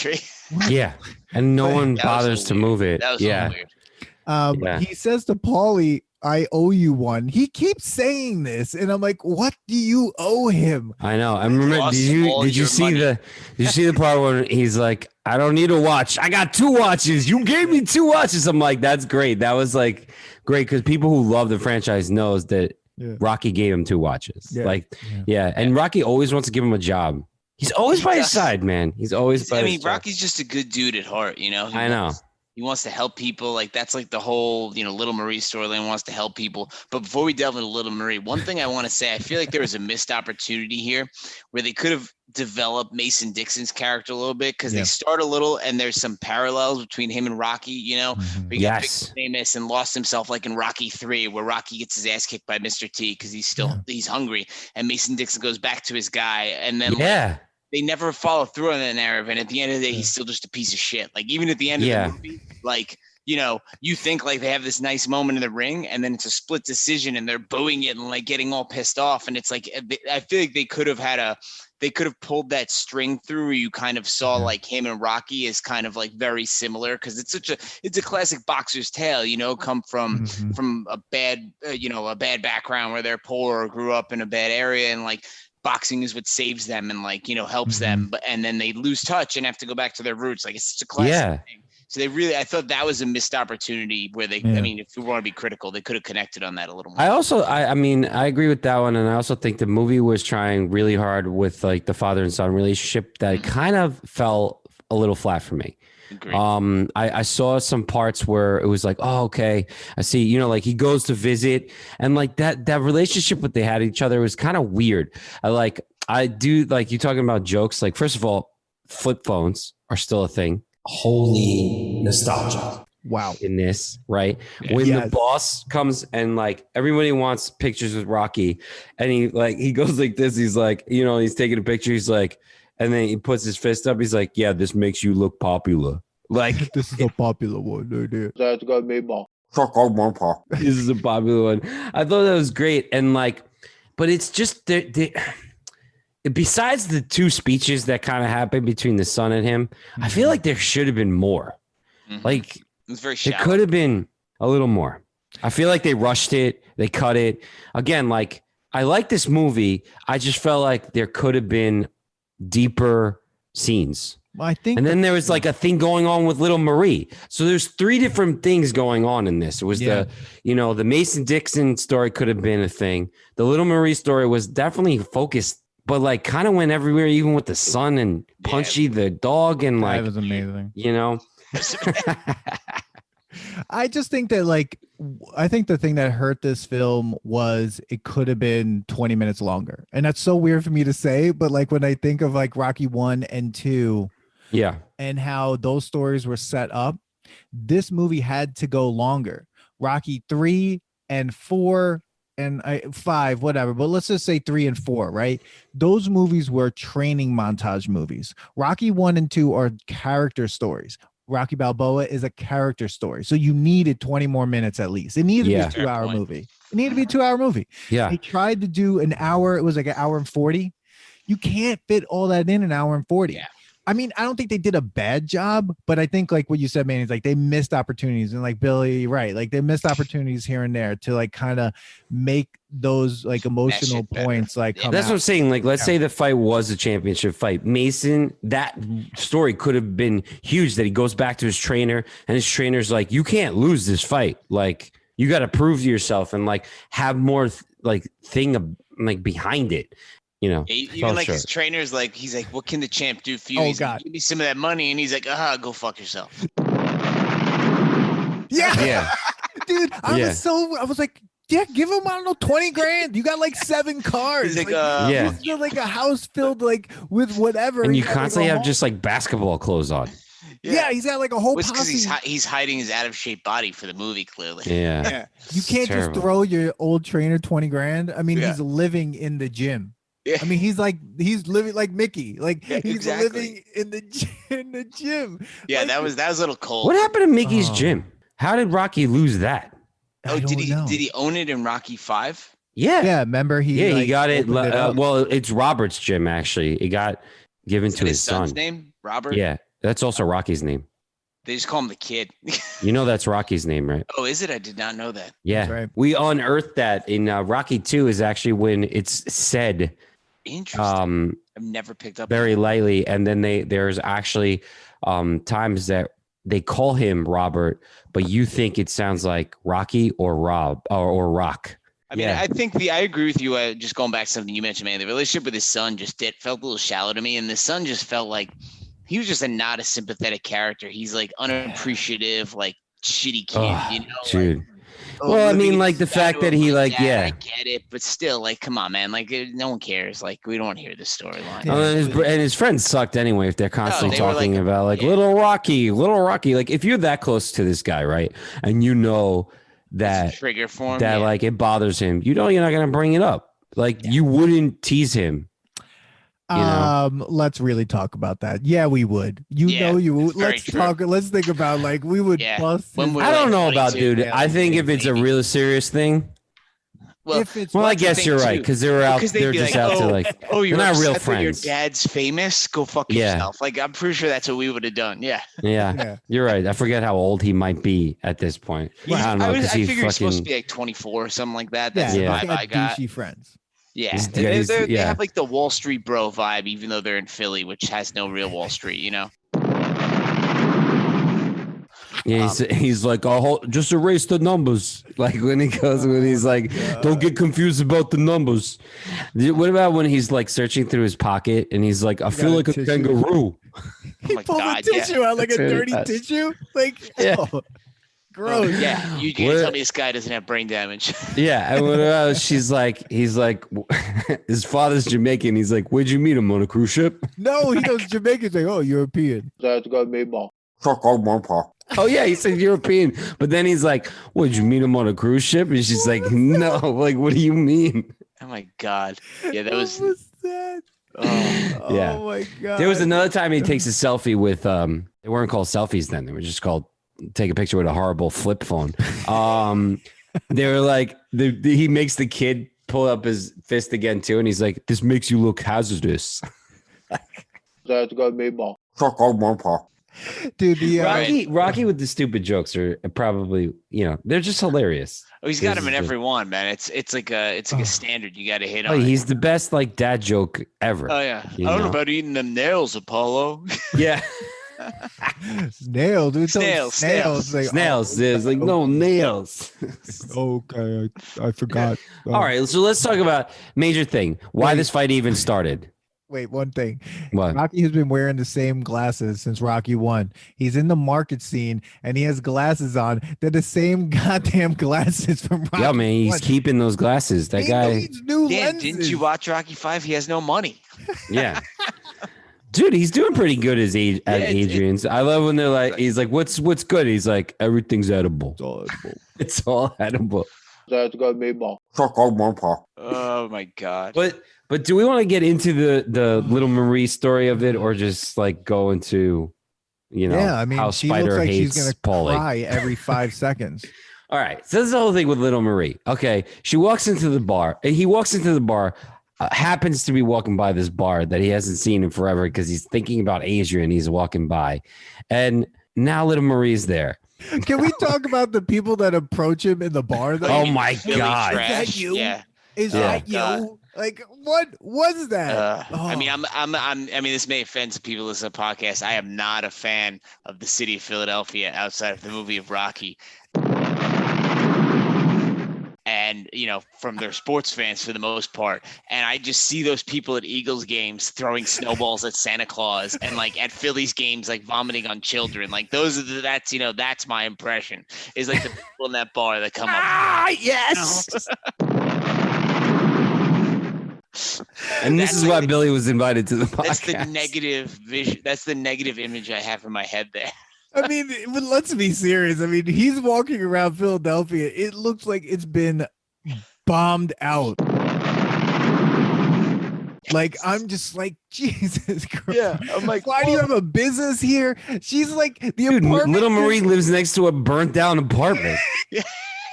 Yeah, and no one bothers to move it. That was weird. He says to Paulie, I owe you one. He keeps saying this, and I'm like, what do you owe him? I know. I remember. Did you see the part where he's like, I don't need a watch. I got 2 watches. You gave me 2 watches. I'm like, that's great. That was like great because people who love the franchise knows that Rocky gave him 2 watches. And Rocky always wants to give him a job. He's always by his side, man. He's always by his side. Rocky's just a good dude at heart, I know. He wants to help people. Like that's like the whole, Little Marie storyline, wants to help people. But before we delve into Little Marie, one thing I want to say, I feel like there was a missed opportunity here where they could have developed Mason Dixon's character a little bit because they start a little and there's some parallels between him and Rocky, where he got big famous and lost himself like in Rocky 3 where Rocky gets his ass kicked by Mr. T because he's hungry, and Mason Dixon goes back to his guy, and then they never follow through on that narrative, and at the end of the day he's still just a piece of shit. Like even at the end of the movie, like you think like they have this nice moment in the ring, and then it's a split decision, and they're booing it and like getting all pissed off. And it's like I feel like they could have pulled that string through where you kind of saw like him and Rocky as kind of like very similar because it's a classic boxer's tale, come from a bad a bad background where they're poor or grew up in a bad area, and like boxing is what saves them and like helps them, and then they lose touch and have to go back to their roots. Like it's such a classic thing. So I thought that was a missed opportunity where they, I mean, if we want to be critical, they could have connected on that a little more. I agree with that one. And I also think the movie was trying really hard with like the father and son relationship that kind of fell a little flat for me. Agreed. I saw some parts where it was like, oh, okay, I see, like he goes to visit and like that relationship that they had each other was kind of weird. I do like you talking about jokes. Like, first of all, flip phones are still a thing. Holy nostalgia. Wow. In this, right? When the boss comes and like everybody wants pictures with Rocky and he goes like this. He's like, he's taking a picture. He's like, and then he puts his fist up. He's like, yeah, this makes you look popular. Like this is a popular one. That's got me ball. This is a popular one. I thought that was great. And like, but it's just besides the two speeches that kind of happened between the son and him, I feel like there should have been more. Like, it was very it shallow. could have been a little more. I feel like they rushed it. They cut it. Again, like, I like this movie. I just felt like there could have been deeper scenes. I think, and then there was like a thing going on with little Marie. So there's three different things going on in this. It was the Mason Dixon story could have been a thing. The little Marie story was definitely focused, but like kind of went everywhere, even with the son and Punchy the dog, and like, that was amazing. You know, I just think that I think the thing that hurt this film was it could have been 20 minutes longer. And that's so weird for me to say, but like when I think of like Rocky 1 and 2, and how those stories were set up, this movie had to go longer. Rocky 3 and 4 and 5, whatever, but let's just say 3 and 4, right? Those movies were training montage movies. Rocky 1 and 2 are character stories. Rocky Balboa is a character story. So you needed 20 more minutes at least. It needed to be a 2-hour movie. It needed to be a 2-hour movie. Yeah. They tried to do an hour. It was like an hour and 40. You can't fit all that in an hour and 40. Yeah. I mean, I don't think they did a bad job, but I think like what you said, man, is like they missed opportunities, and like Billy, right? Like they missed opportunities here and there to like kind of make those like emotional points like come That's out. what I'm saying. Like, let's say the fight was a championship fight. Mason, that story could have been huge, that he goes back to his trainer and his trainer's like, you can't lose this fight. Like, you got to prove to yourself and like have more thing like behind it. You know, even like his trainer's like, he's like, what can the champ do for you? He's like, give me some of that money. And he's like, go fuck yourself. Yeah. Dude, I was like, yeah, give him, I don't know, 20 grand. You got like 7 cars. He's like, he's like a house filled like with whatever. And you constantly have just like basketball clothes on. Yeah, he's got like a whole posse. Because he's hiding his out of shape body for the movie, clearly. Yeah. You can't just throw your old trainer 20 grand. I mean, he's living in the gym. Yeah. I mean, he's living like Mickey. Like he's living in the gym. Yeah, like, that was a little cold. What happened to Mickey's gym? How did Rocky lose that? Oh, did he own it in Rocky 5? Yeah. Remember he got it. Well, it's Robert's gym actually. It got given to his son's name, Robert. Yeah, that's also Rocky's name. They just call him the kid. You know that's Rocky's name, right? Oh, is it? I did not know that. Yeah, right. We unearthed that in Rocky 2 is actually when it's said. Interesting. I've never picked up very lightly, and then there's actually times that they call him Robert, but you think it sounds like Rocky or Rob or Rock. I mean, I think I agree with you. Just going back to something you mentioned, man, the relationship with his son felt a little shallow to me, and the son just felt like he was just not a sympathetic character. He's like unappreciative, like shitty kid, you know, dude. Well, I mean, like the fact that he I get it, but still, like, come on, man, like no one cares. Like, we don't want to hear this storyline. And his friends sucked anyway. If they're constantly talking about little Rocky, like if you're that close to this guy, right, and you know that trigger for him, that like it bothers him, you know, you're not gonna bring it up. Like you wouldn't tease him. You know? Let's really talk about that. Yeah, we would. You would. Let's talk. Let's think about like we would bust. I don't know about, dude. I think if it's a real serious thing. Well, I guess you're right, because they were out. They're just out to like. Oh, you're not real friends. Your friends. dad's famous. Go fuck yourself. Like I'm pretty sure that's what we would have done. Yeah. You're right. I forget how old he might be at this point. I don't know, because I figure he's supposed to be like 24 or something like that. That's the vibe I got. Douchey friends. Yeah, they have like the Wall Street bro vibe, even though they're in Philly, which has no real Wall Street, you know. Yeah, he's like, just erase the numbers. Like when he's like, don't get confused about the numbers. What about when he's like searching through his pocket and he's like, I feel like a kangaroo. He pulled a tissue out, like a dirty tissue. Like, gross. Yeah, you can tell me this guy doesn't have brain damage. Yeah, and what he's like, his father's Jamaican. He's like, where'd you meet him, on a cruise ship? No, he goes Jamaican. He's like, oh, European. That's got me ball. Oh yeah, he said European, but then he's like, "What, did you meet him on a cruise ship?" And she's like, "No, like, what do you mean?" Oh my god, yeah, that was. What was that? Yeah. Oh my god. There was another time he takes a selfie with they weren't called selfies then; they were just called take a picture with a horrible flip phone. They were like, he makes the kid pull up his fist again too, and he's like, "This makes you look hazardous." Dude, Rocky with the stupid jokes are probably, they're just hilarious. Oh, he's got him in every one, man. It's like a standard you got to hit on. He's the best like dad joke ever. Oh yeah, I don't know about eating them nails, Apollo. Yeah. Snail, dude. Snails. Like, Snails. There's like no nails. Okay, I forgot. All right, so let's talk about major thing. Why this fight even started. Wait, one thing. What? Rocky has been wearing the same glasses since Rocky 1. He's in the market scene and he has glasses on. They're the same goddamn glasses from Rocky. Yeah, man, he's 1. keeping those glasses. That guy. Needs new Dan, lenses. didn't you watch Rocky 5? He has no money. Yeah. Dude, he's doing pretty good at Adrian's. I love when they're like, he's like, what's good? He's like, everything's edible. It's all edible. Oh my God. But do we want to get into the little Marie story of it, or just like go into, how she Spider looks like hates she's gonna Paulie. cry every 5 seconds. All right, so this is the whole thing with little Marie. Okay, she walks into the bar, and he walks into the bar. Happens to be walking by this bar that he hasn't seen in forever because he's thinking about Adrian. He's walking by, and now little Marie's there. Can we talk about the people that approach him in the bar? Though? Oh my God! Is that you? Yeah. Is that you? Like, what was that? I mean, this may offend some people listening to the podcast. I am not a fan of the city of Philadelphia outside of the movie of Rocky. And, from their sports fans for the most part. And I just see those people at Eagles games throwing snowballs at Santa Claus and like at Phillies games, like vomiting on children. Like that's my impression is like the people in that bar that come up. Yes. And this is why Billy was invited to the podcast. That's the negative vision. That's the negative image I have in my head there. I mean, but let's be serious. I mean, he's walking around Philadelphia. It looks like it's been bombed out. Like, I'm just like, Jesus Christ. Yeah, I'm like, why do you have a business here? She's like, dude, little Marie lives next to a burnt down apartment. Yeah.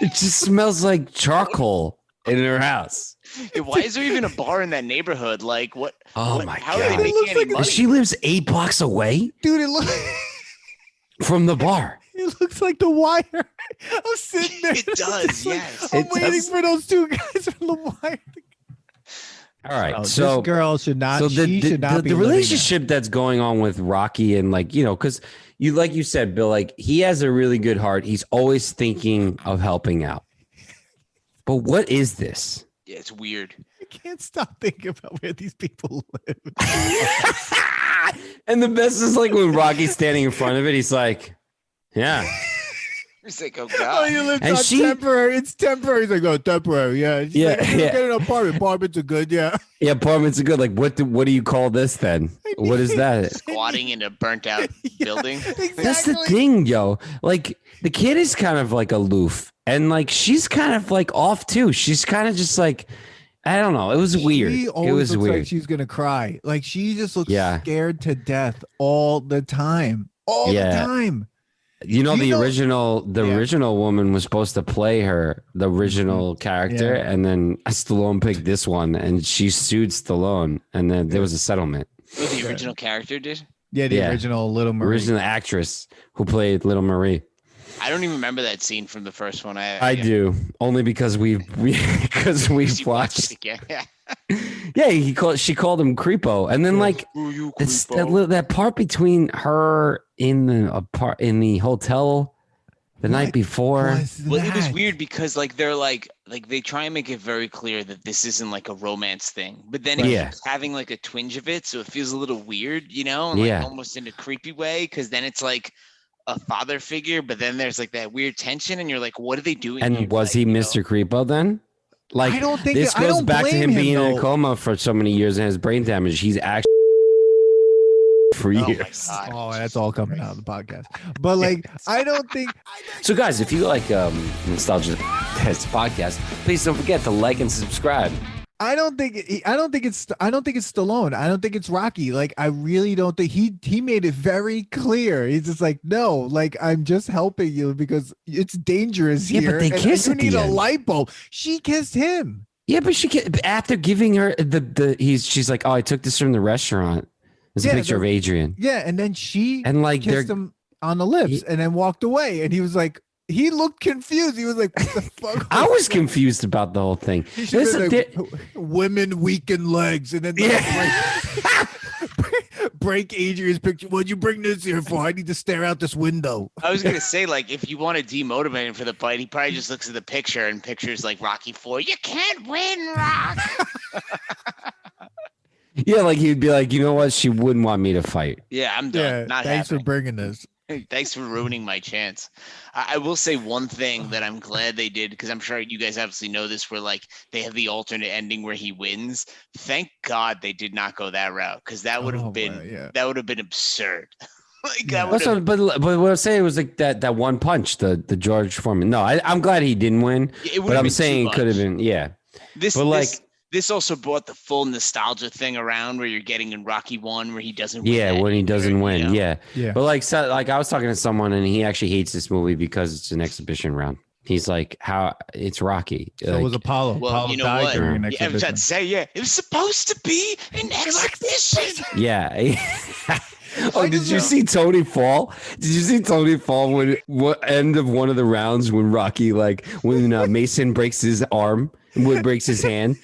It just smells like charcoal in her house. Why is there even a bar in that neighborhood? Like, what? Oh my how God. are they making any money? She lives 8 blocks away? Dude, it looks from the bar. It looks like The Wire. I'm sitting there. It does, yes. I'm waiting for those two guys from The Wire. All right, so this girl should not. So she should not be the relationship that's going on with Rocky and because like you said, Bill, like he has a really good heart. He's always thinking of helping out. But what is this? Yeah, it's weird. I can't stop thinking about where these people live. And the best is like when Rocky's standing in front of it, he's like, yeah. He's like, oh God. Oh, you live on temporary. It's temporary. He's like, oh, temporary. Yeah. She's like, get an apartment. Apartments are good. Yeah. Yeah, apartments are good. Like, what do you call this then? What is that? Squatting in a burnt out building. Exactly. That's the thing, yo. Like, the kid is kind of like aloof. And like, she's kind of like off too. She's kind of just like, I don't know. It was weird. She always it was looks weird. like she's gonna cry. Like she just looks scared to death all the time. All the time. The original woman was supposed to play her, the original character, and then Stallone picked this one, and she sued Stallone, and then there was a settlement. Oh, the original character did? Yeah, the original Little Marie. Original actress who played Little Marie. I don't even remember that scene from the first one. I do, only because we've watched. Yeah. Yeah, she called him Creepo, and then that part between her in the hotel the night before. Well, it was weird because they're like they try and make it very clear that this isn't like a romance thing, but then it's having like a twinge of it, so it feels a little weird, and almost in a creepy way, because then it's like a father figure, but then there's like that weird tension, and you're like, what are they doing? And here? was he Mr. Creepo then? Like, I don't think this goes back to him being in a coma for so many years and has brain damage. He's actually for years. Oh, that's all coming out of the podcast. But like, I don't think. So, guys, if you like Nostalgia Test podcast, please don't forget to like and subscribe. I don't think it's Stallone. I don't think it's Rocky. Like, I really don't think he made it very clear. He's just like, no, like, I'm just helping you because it's dangerous Yeah, here. but they and kiss you at need the a end. light bulb. She kissed him. Yeah, but after giving her she's like, oh, I took this from the restaurant. There's a picture of Adrian. Yeah, and then she And like kissed him on the lips and then walked away. And he was like, he looked confused. He was like, what the fuck? I was confused about the whole thing. He should have been like, women weaken legs, and then break Adrian's picture. What'd you bring this here for? I need to stare out this window. I was gonna say, like, if you want to demotivate him for the fight, he probably just looks at the picture and pictures like Rocky 4. You can't win, Rock. Yeah, like he'd be like, you know what? She wouldn't want me to fight. Yeah, I'm done. Yeah, Not thanks happening. for bringing this. Thanks for ruining my chance. I will say one thing that I'm glad they did, because I'm sure you guys obviously know this, where like they have the alternate ending where he wins. Thank God they did not go that route, because that would have been that would have been absurd. Like that would have. But what I'm saying was like that one punch, the George Foreman. No, I'm glad he didn't win. But I'm saying it could have been, yeah. This also brought the full nostalgia thing around where you're getting in Rocky 1 where he doesn't win. Yeah, when he doesn't win. You know? Yeah. But like I was talking to someone and he actually hates this movie because it's an exhibition round. He's like, how it's Rocky. So it was Apollo. Well, Apollo you know died what? during an I was exhibition. about to say, it was supposed to be an exhibition. Yeah. Oh, did you see Tony fall? Did you see Tony fall when what end of one of the rounds when Rocky when Mason breaks his arm? Wood breaks his hand.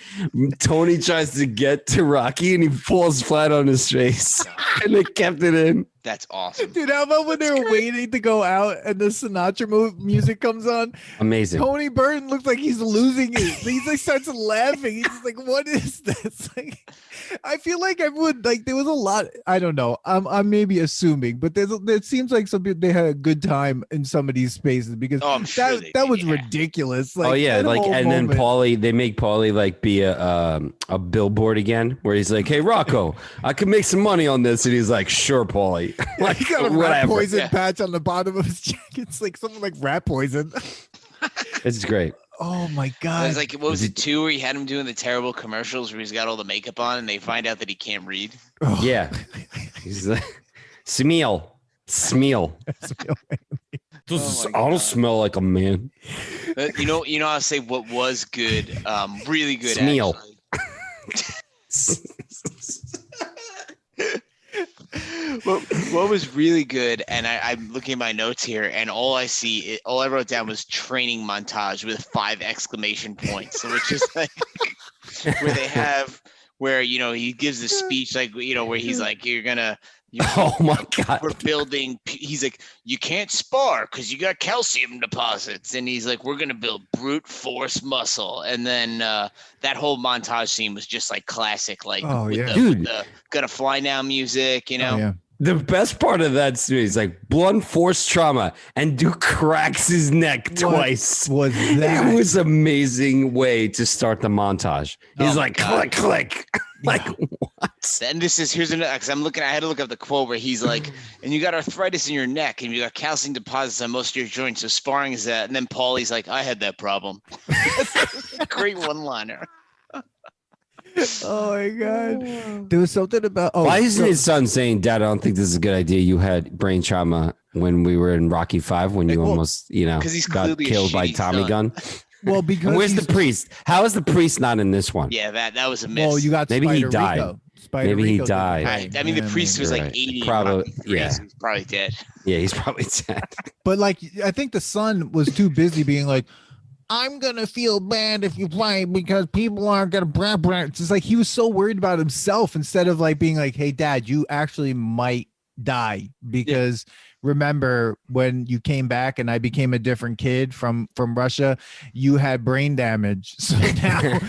Tony tries to get to Rocky and he falls flat on his face. And they kept it in. That's awesome. Dude, how about when they were waiting to go out and the Sinatra music comes on? Amazing. Tony Burton looks like he's losing it. He's like starts laughing. He's just like, what is this? Like, I feel like everyone, like, there was a lot. I don't know. I'm maybe assuming, but it seems like some people, they had a good time in some of these spaces because I'm sure that was ridiculous. Like, oh yeah, like, and then they make Paulie like be a billboard again, where he's like, "Hey Rocco, I can make some money on this," and he's like, "Sure, Paulie." Like, he got a rat poison patch on the bottom of his jacket. It's like something like rat poison. It's great. Oh my god! It was like, what was it, 2 where he had him doing the terrible commercials where he's got all the makeup on and they find out that he can't read? Oh. Yeah, he's like, Smeel. I don't smell like a man. You know, I'll say what was good, really good. Smeel. What was really good, and I'm looking at my notes here, and all I wrote down was training montage with 5 exclamation points. So it's just like where he gives the speech, like, where he's like, oh my God. We're building. He's like, you can't spar because you got calcium deposits, and he's like, we're gonna build brute force muscle, and then that whole montage scene was just like classic, like, with the Gonna Fly Now music, Oh, yeah. The best part of that scene is like blunt force trauma, and Duke cracks his neck twice. Was that? It was an amazing way to start the montage. He's like, God. click. Like, what? And here's another, because I had to look up the quote where he's like, and you got arthritis in your neck and you got calcium deposits on most of your joints. So sparring is that. And then Paulie's like, I had that problem. Great one-liner. Oh my god! There was something about. Why isn't his son saying, "Dad, I don't think this is a good idea. You had brain trauma when we were in Rocky 5 when you almost, he's got killed by Tommy Gun." Well, because and where's the priest? How is the priest not in this one? Yeah, that was a miss. Well, you got maybe Spider he died. Rico. Maybe he died. I mean, the priest was like 80. Probably, yeah. He's probably dead. Yeah, he's probably dead. But like, I think the son was too busy being like, I'm gonna feel bad if you fight because people aren't gonna blah blah. It's just like he was so worried about himself instead of like being like, hey dad, you actually might die because remember when you came back and I became a different kid from Russia, you had brain damage. So now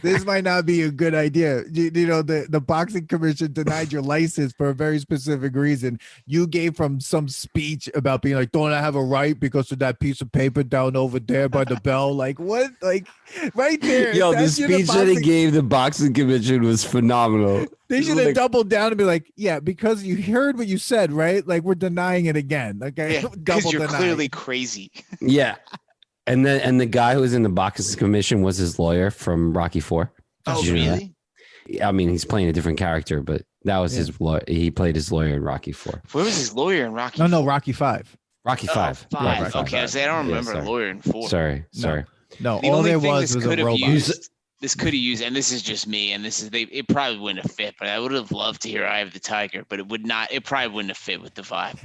this might not be a good idea. The boxing commission denied your license for a very specific reason. You gave from some speech about being like, don't I have a right because of that piece of paper down over there by the bell? Like what? Like right there. Yo, the speech that he gave the boxing commission was phenomenal. They should have doubled down and be like, yeah, because you heard what you said, right? Like we're denying it again. Okay. Because you're clearly crazy. Yeah. And the guy who was in the boxing commission was his lawyer from Rocky 4. Oh, Did you know that? really? I mean, he's playing a different character, but that was his lawyer. He played his lawyer in Rocky 4. Where was his lawyer in Rocky? No, 4? Rocky 5. Rocky Oh, 5. five. Rocky Okay, I was saying, I don't remember a sorry. lawyer in 4. Sorry. No, The all only there thing was this a could have robot. used, this could have used, and this is just me, and this is it probably wouldn't have fit, but I would have loved to hear "Eye of the Tiger," but it would not. It probably wouldn't have fit with the vibe.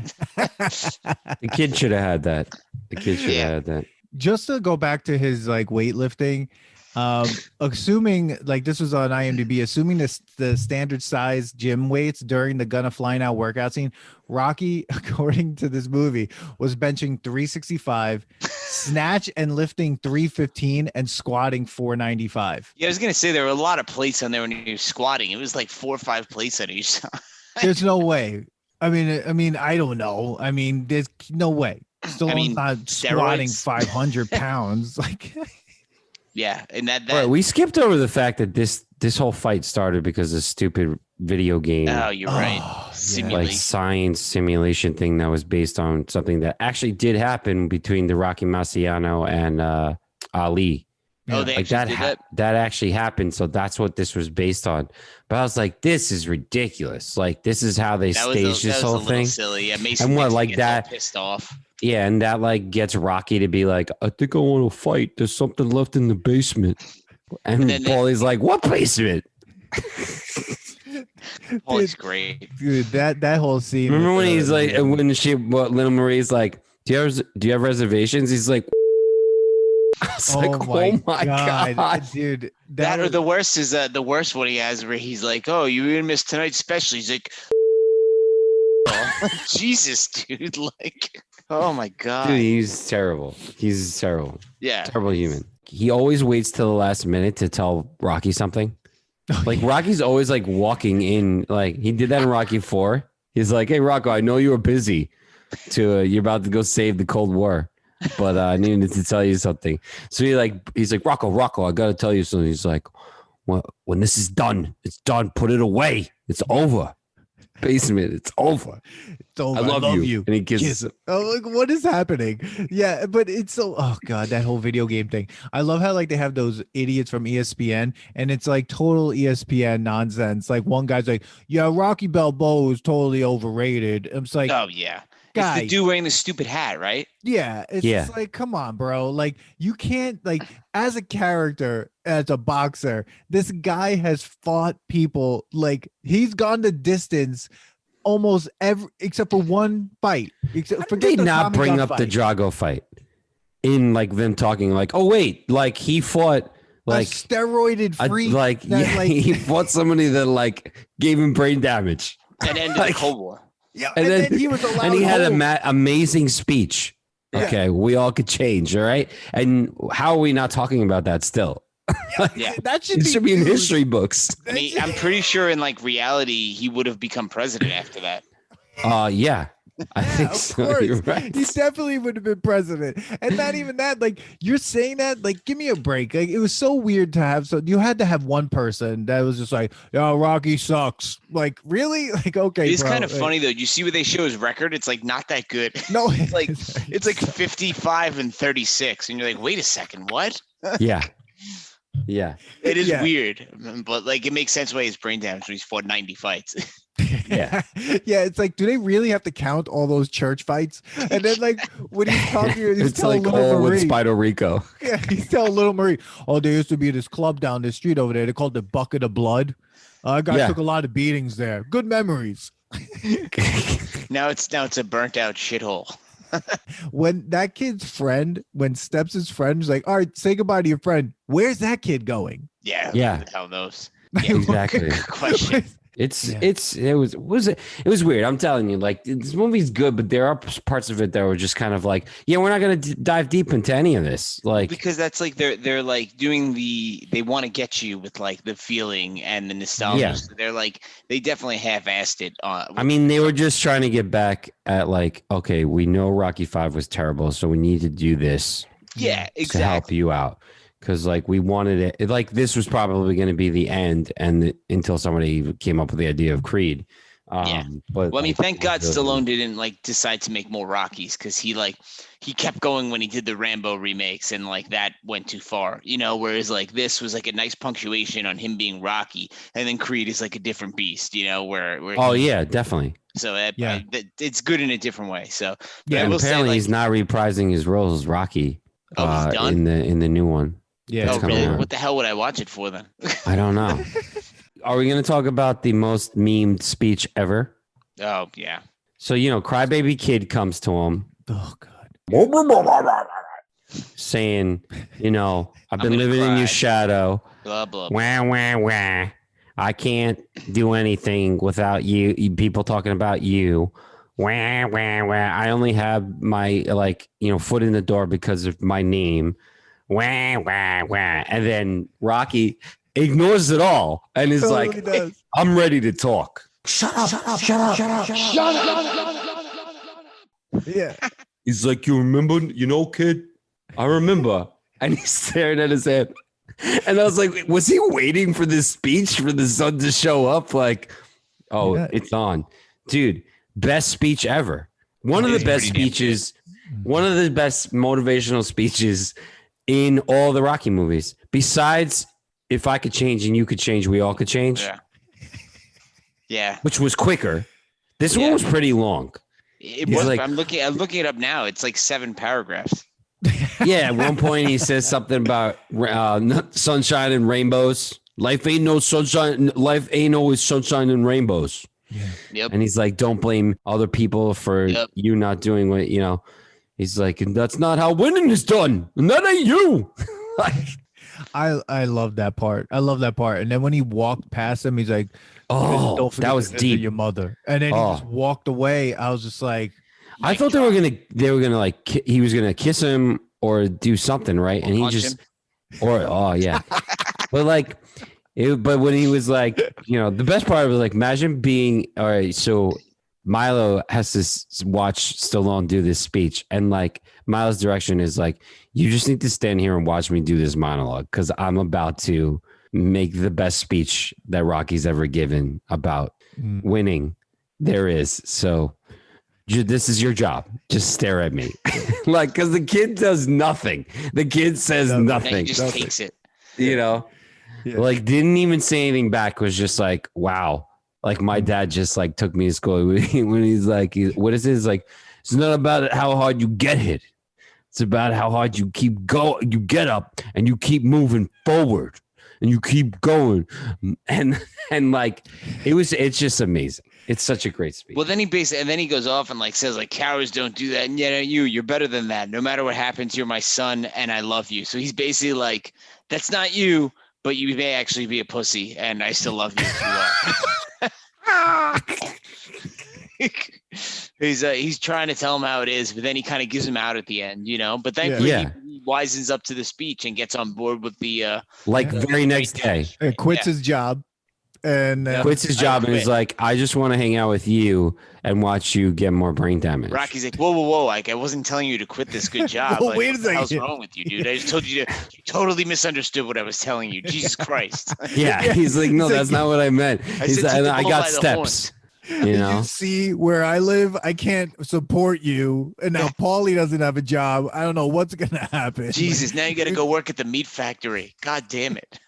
The kid should have had that. The kid should have had that. Just to go back to his like weightlifting, assuming like this was on IMDb, assuming the standard size gym weights during the Gonna Fly Now workout scene, Rocky, according to this movie, was benching 365, snatch and lifting 315, and squatting 495. Yeah, I was gonna say there were a lot of plates on there when he was squatting. It was like 4 or 5 plates on each side. There's no way. I mean, I don't know. I mean, there's no way. Stallone's not squatting steroids. 500 pounds. Like, Yeah, and that All right, we skipped over the fact that this whole fight started because of stupid video game, oh, you're right. yeah. Simulate. like science simulation thing that was based on something that actually did happen between the Rocky Marciano and Ali. Oh, they Like actually did that. that actually happened. So that's what this was based on. But I was like, this is ridiculous. Like this is how they That was staged this a whole little thing. silly. Yeah, Mason And what, Dixon like gets all that- pissed off. Yeah, and that like gets Rocky to be like, I think I want to fight. There's something left in the basement. And then they- Paulie's like, what basement? Oh, it's great. dude, that whole scene. Remember with when the- he's like, and when Little Marie's like, do you have reservations? He's like, I was like, oh my God. dude, That or was- the worst is the worst one he has where he's like, "Oh, you didn't miss tonight's special." He's like, "Jesus, dude!" Like, oh my god. Dude, he's terrible. He's terrible. Yeah. Terrible human. He always waits till the last minute to tell Rocky something. Like Rocky's always like walking in. Like he did that in Rocky 4. He's like, "Hey Rocco, I know you were busy. You're about to go save the Cold War, but I needed to tell you something." So he's like, Rocco, I gotta tell you something. He's like, "Well, when this is done, it's done. Put it away. It's over. Basement, it's over. It's over. I love you." And he kisses him. Oh, like what is happening? Yeah, but it's so. Oh god, that whole video game thing. I love how like they have those idiots from ESPN, and it's like total ESPN nonsense. Like one guy's like, "Yeah, Rocky Balboa is totally overrated." I'm just like, Oh yeah. guy. It's the dude wearing the stupid hat, right? yeah, it's Yeah. just like, come on, bro. Like you can't like as a character, as a boxer, this guy has fought people like he's gone the distance almost every except for one fight. Except Did they the not Tommy bring gun up the fight. Drago fight in like them talking like, oh wait, like he fought like a steroided freak like that, yeah, like he fought somebody that like gave him brain damage. And ended Like- the Cold War. yeah, And then he was allowed and he had home. an amazing speech. Yeah. Okay, we all could change, all right? And how are we not talking about that still? Yeah. That should It should be in huge. history books. I mean, I'm pretty sure in like reality he would have become president after that. Yeah. I think Of so. course, You're right. he definitely would have been president, and not even that. Like you're saying that, like give me a break. Like it was so weird to have. So you had to have one person that was just like, "Yo, Rocky sucks." Like really? Like okay, It's bro. kind of Like, funny though. You see what they show his record? It's like not that good. No, Like it's like 55 and 36, and you're like, wait a second, what? Yeah. Yeah. It is Yeah. weird, but like it makes sense why his brain damage when he's fought 90 fights. Yeah. yeah. It's like, do they really have to count all those church fights? And then like when he's talking, he's It's telling like little all with Marie. Spider Rico. Yeah, he's telling little Marie, "Oh, there used to be this club down the street over there. They called the Bucket of Blood. Guy Yeah. took a lot of beatings there. Good memories." Now it's a burnt out shithole. When that kid's friend, when Steps' friend is like, "All right, say goodbye to your friend," where's that kid going? Yeah. Yeah. Who the hell knows? Exactly. Good question. It Yeah. was weird. I'm telling you, like this movie's good, but there are parts of it that were just kind of like, yeah, we're not gonna dive deep into any of this. Like, Because that's like they're like doing they want to get you with like the feeling and the nostalgia. Yeah. So they're like they definitely half-assed it. I mean, they were just trying to get back at like, okay, we know Rocky 5 was terrible, so we need to do this yeah, to help exactly. you out. Because like we wanted it, like this was probably going to be the end, and until somebody came up with the idea of Creed, Yeah. But Well, I mean, like, thank God really- Stallone didn't like decide to make more Rockies because he kept going when he did the Rambo remakes and like that went too far, whereas like this was like a nice punctuation on him being Rocky, and then Creed is like a different beast, where Oh yeah, definitely. so it's good in a different way. So but I And will say, apparently like, he's not reprising his roles as Rocky. oh, he's done? in the new one. Yeah. that's Oh, coming really? out. What the hell would I watch it for then? I don't know. Are we going to talk about the most memed speech ever? Oh, yeah. So, Crybaby Kid comes to him Oh God. saying, I've been gonna living in cry. your shadow. Blah, blah, blah. Wah, wah, wah. I can't do anything without you. People talking about you. Wah, wah, wah. I only have my foot in the door because of my name. Wah, wah, wah. And then Rocky ignores it all and is Totally like, does. I'm ready to talk. Yeah. He's like, you remember, kid? I remember. And he's staring at his head. And I was like, was he waiting for this speech for the sun to show up? Like, oh, Yeah. it's on. Dude, best speech ever. One of the It's best pretty damn good. speeches, one of the best motivational speeches in all the Rocky movies. Besides, if I could change and you could change, we all could change, Yeah. Yeah. which was quicker. This Yeah. one was pretty long. It He's was. like- I'm looking it up now. It's like 7 paragraphs. Yeah, at one point he says something about sunshine and rainbows. Life ain't no sunshine. Life ain't always sunshine and rainbows. Yep. And he's like, don't blame other people for Yep. you not doing what, He's like, and that's not how winning is done. And that ain't you. Like, I love that part. I love that part. And then when he walked past him, he's like, oh, "Don't forget that was to visit deep. your mother." And then he Oh. just walked away. I was just like, I thought they were gonna like he was gonna kiss him or do something, right? And he punch just oh yeah, but like, but when he was like, the best part was like, imagine being all right. So Milo has to watch Stallone do this speech, and like Milo's direction is like, you just need to stand here and watch me do this monologue because I'm about to make the best speech that Rocky's ever given about winning there is. So this is your job. Just stare at me. Like, because the kid does nothing. The kid says Nothing. Now he nothing. just takes it. Yeah. Like didn't even say anything back. Was just like, wow. Like my dad just like took me to school when he's like, what is it? It's like, it's not about how hard you get hit. It's about how hard you keep going. You get up and you keep moving forward and you keep going. And like, it's just amazing. It's such a great speech. Well, then he goes off and like says like cowards don't do that, and yet you're better than that. No matter what happens, you're my son, and I love you. So he's basically like, that's not you, but you may actually be a pussy, and I still love you if you are. He's trying to tell him how it is, but then he kind of gives him out at the end, But thankfully, Yeah. he wisens up to the speech and gets on board with the very next day. and quits his job. And Quits his job and quit. is like, I just want to hang out with you and watch you get more brain damage. Rocky's like, whoa, like I wasn't telling you to quit this good job. Whoa, Like, wait a what the hell's second. wrong with you, dude? I just told you you totally misunderstood what I was telling you. Jesus Christ. Yeah, he's like, no, He's like, that's not what I meant. I He's said like, take the I bull got by the steps. You Did know, you see where I live? I can't support you. And now Paulie doesn't have a job. I don't know what's going to happen. Jesus, now you got to go work at the meat factory. God damn it.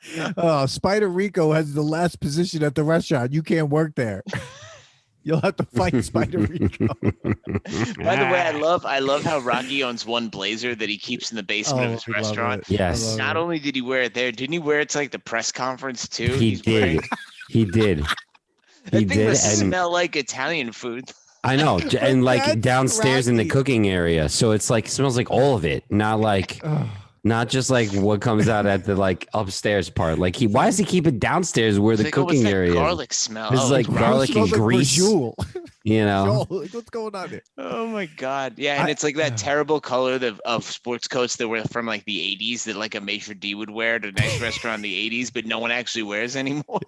Spider Rico has the last position at the restaurant. You can't work there. You'll have to fight Spider Rico. By the way, I love how Rocky owns one blazer that he keeps in the basement of his we love restaurant. it. Yes. I love Not it. only did he wear it there, didn't he wear it to like the press conference too? he He's wearing- did. He did. He That thing did. must And smell like Italian food. I know. And like That's downstairs in the Rocky. cooking area. So it's like, smells like all of it. Not like, Ugh. not just like what comes out at the like upstairs part. Like why does he keep it downstairs where the It's like, oh, what's cooking that area is? garlic smell. This is like it's garlic Smells and like grease. Braciole. You know? Joel, what's going on here? Oh my god. Yeah, and I- it's like that terrible color of sports coats that were from like the 80s that like a maitre d would wear at a nice restaurant in the 80s, but no one actually wears anymore.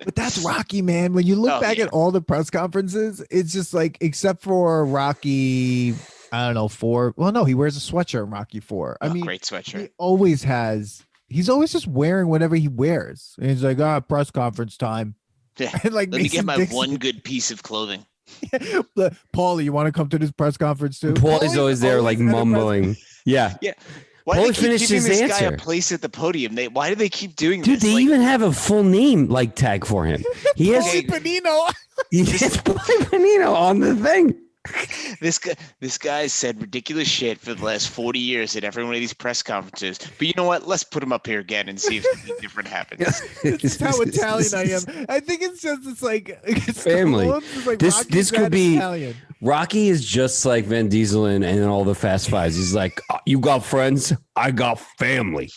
But that's Rocky, man. When you look Oh, back yeah. at all the press conferences, it's just like, except for Rocky, I don't know, 4. Well, no, he wears a sweatshirt in Rocky 4. I mean, Great sweatshirt. he always has. He's always just wearing whatever he wears. And he's like, press conference time. Yeah. And like Let me get Mason my Dixon. one good piece of clothing. Paulie, you want to come to this press conference too? Paulie's always there, like at a press- mumbling. Yeah. Yeah. Why Paulie do they keep finished giving his this guy answer. a place at the podium? Why do they keep doing Dude, this? they even have a full name like tag for him. He has Paulie Panino. Paulie Panino on the thing. This guy said ridiculous shit for the last 40 years at every one of these press conferences. But you know what? Let's put him up here again and see if something different happens. This is how Italian I am. I think it's like it's Family. It's like This could be Italian. Rocky is just like Van Diesel and all the Fast Fives. He's like, you got friends, I got family.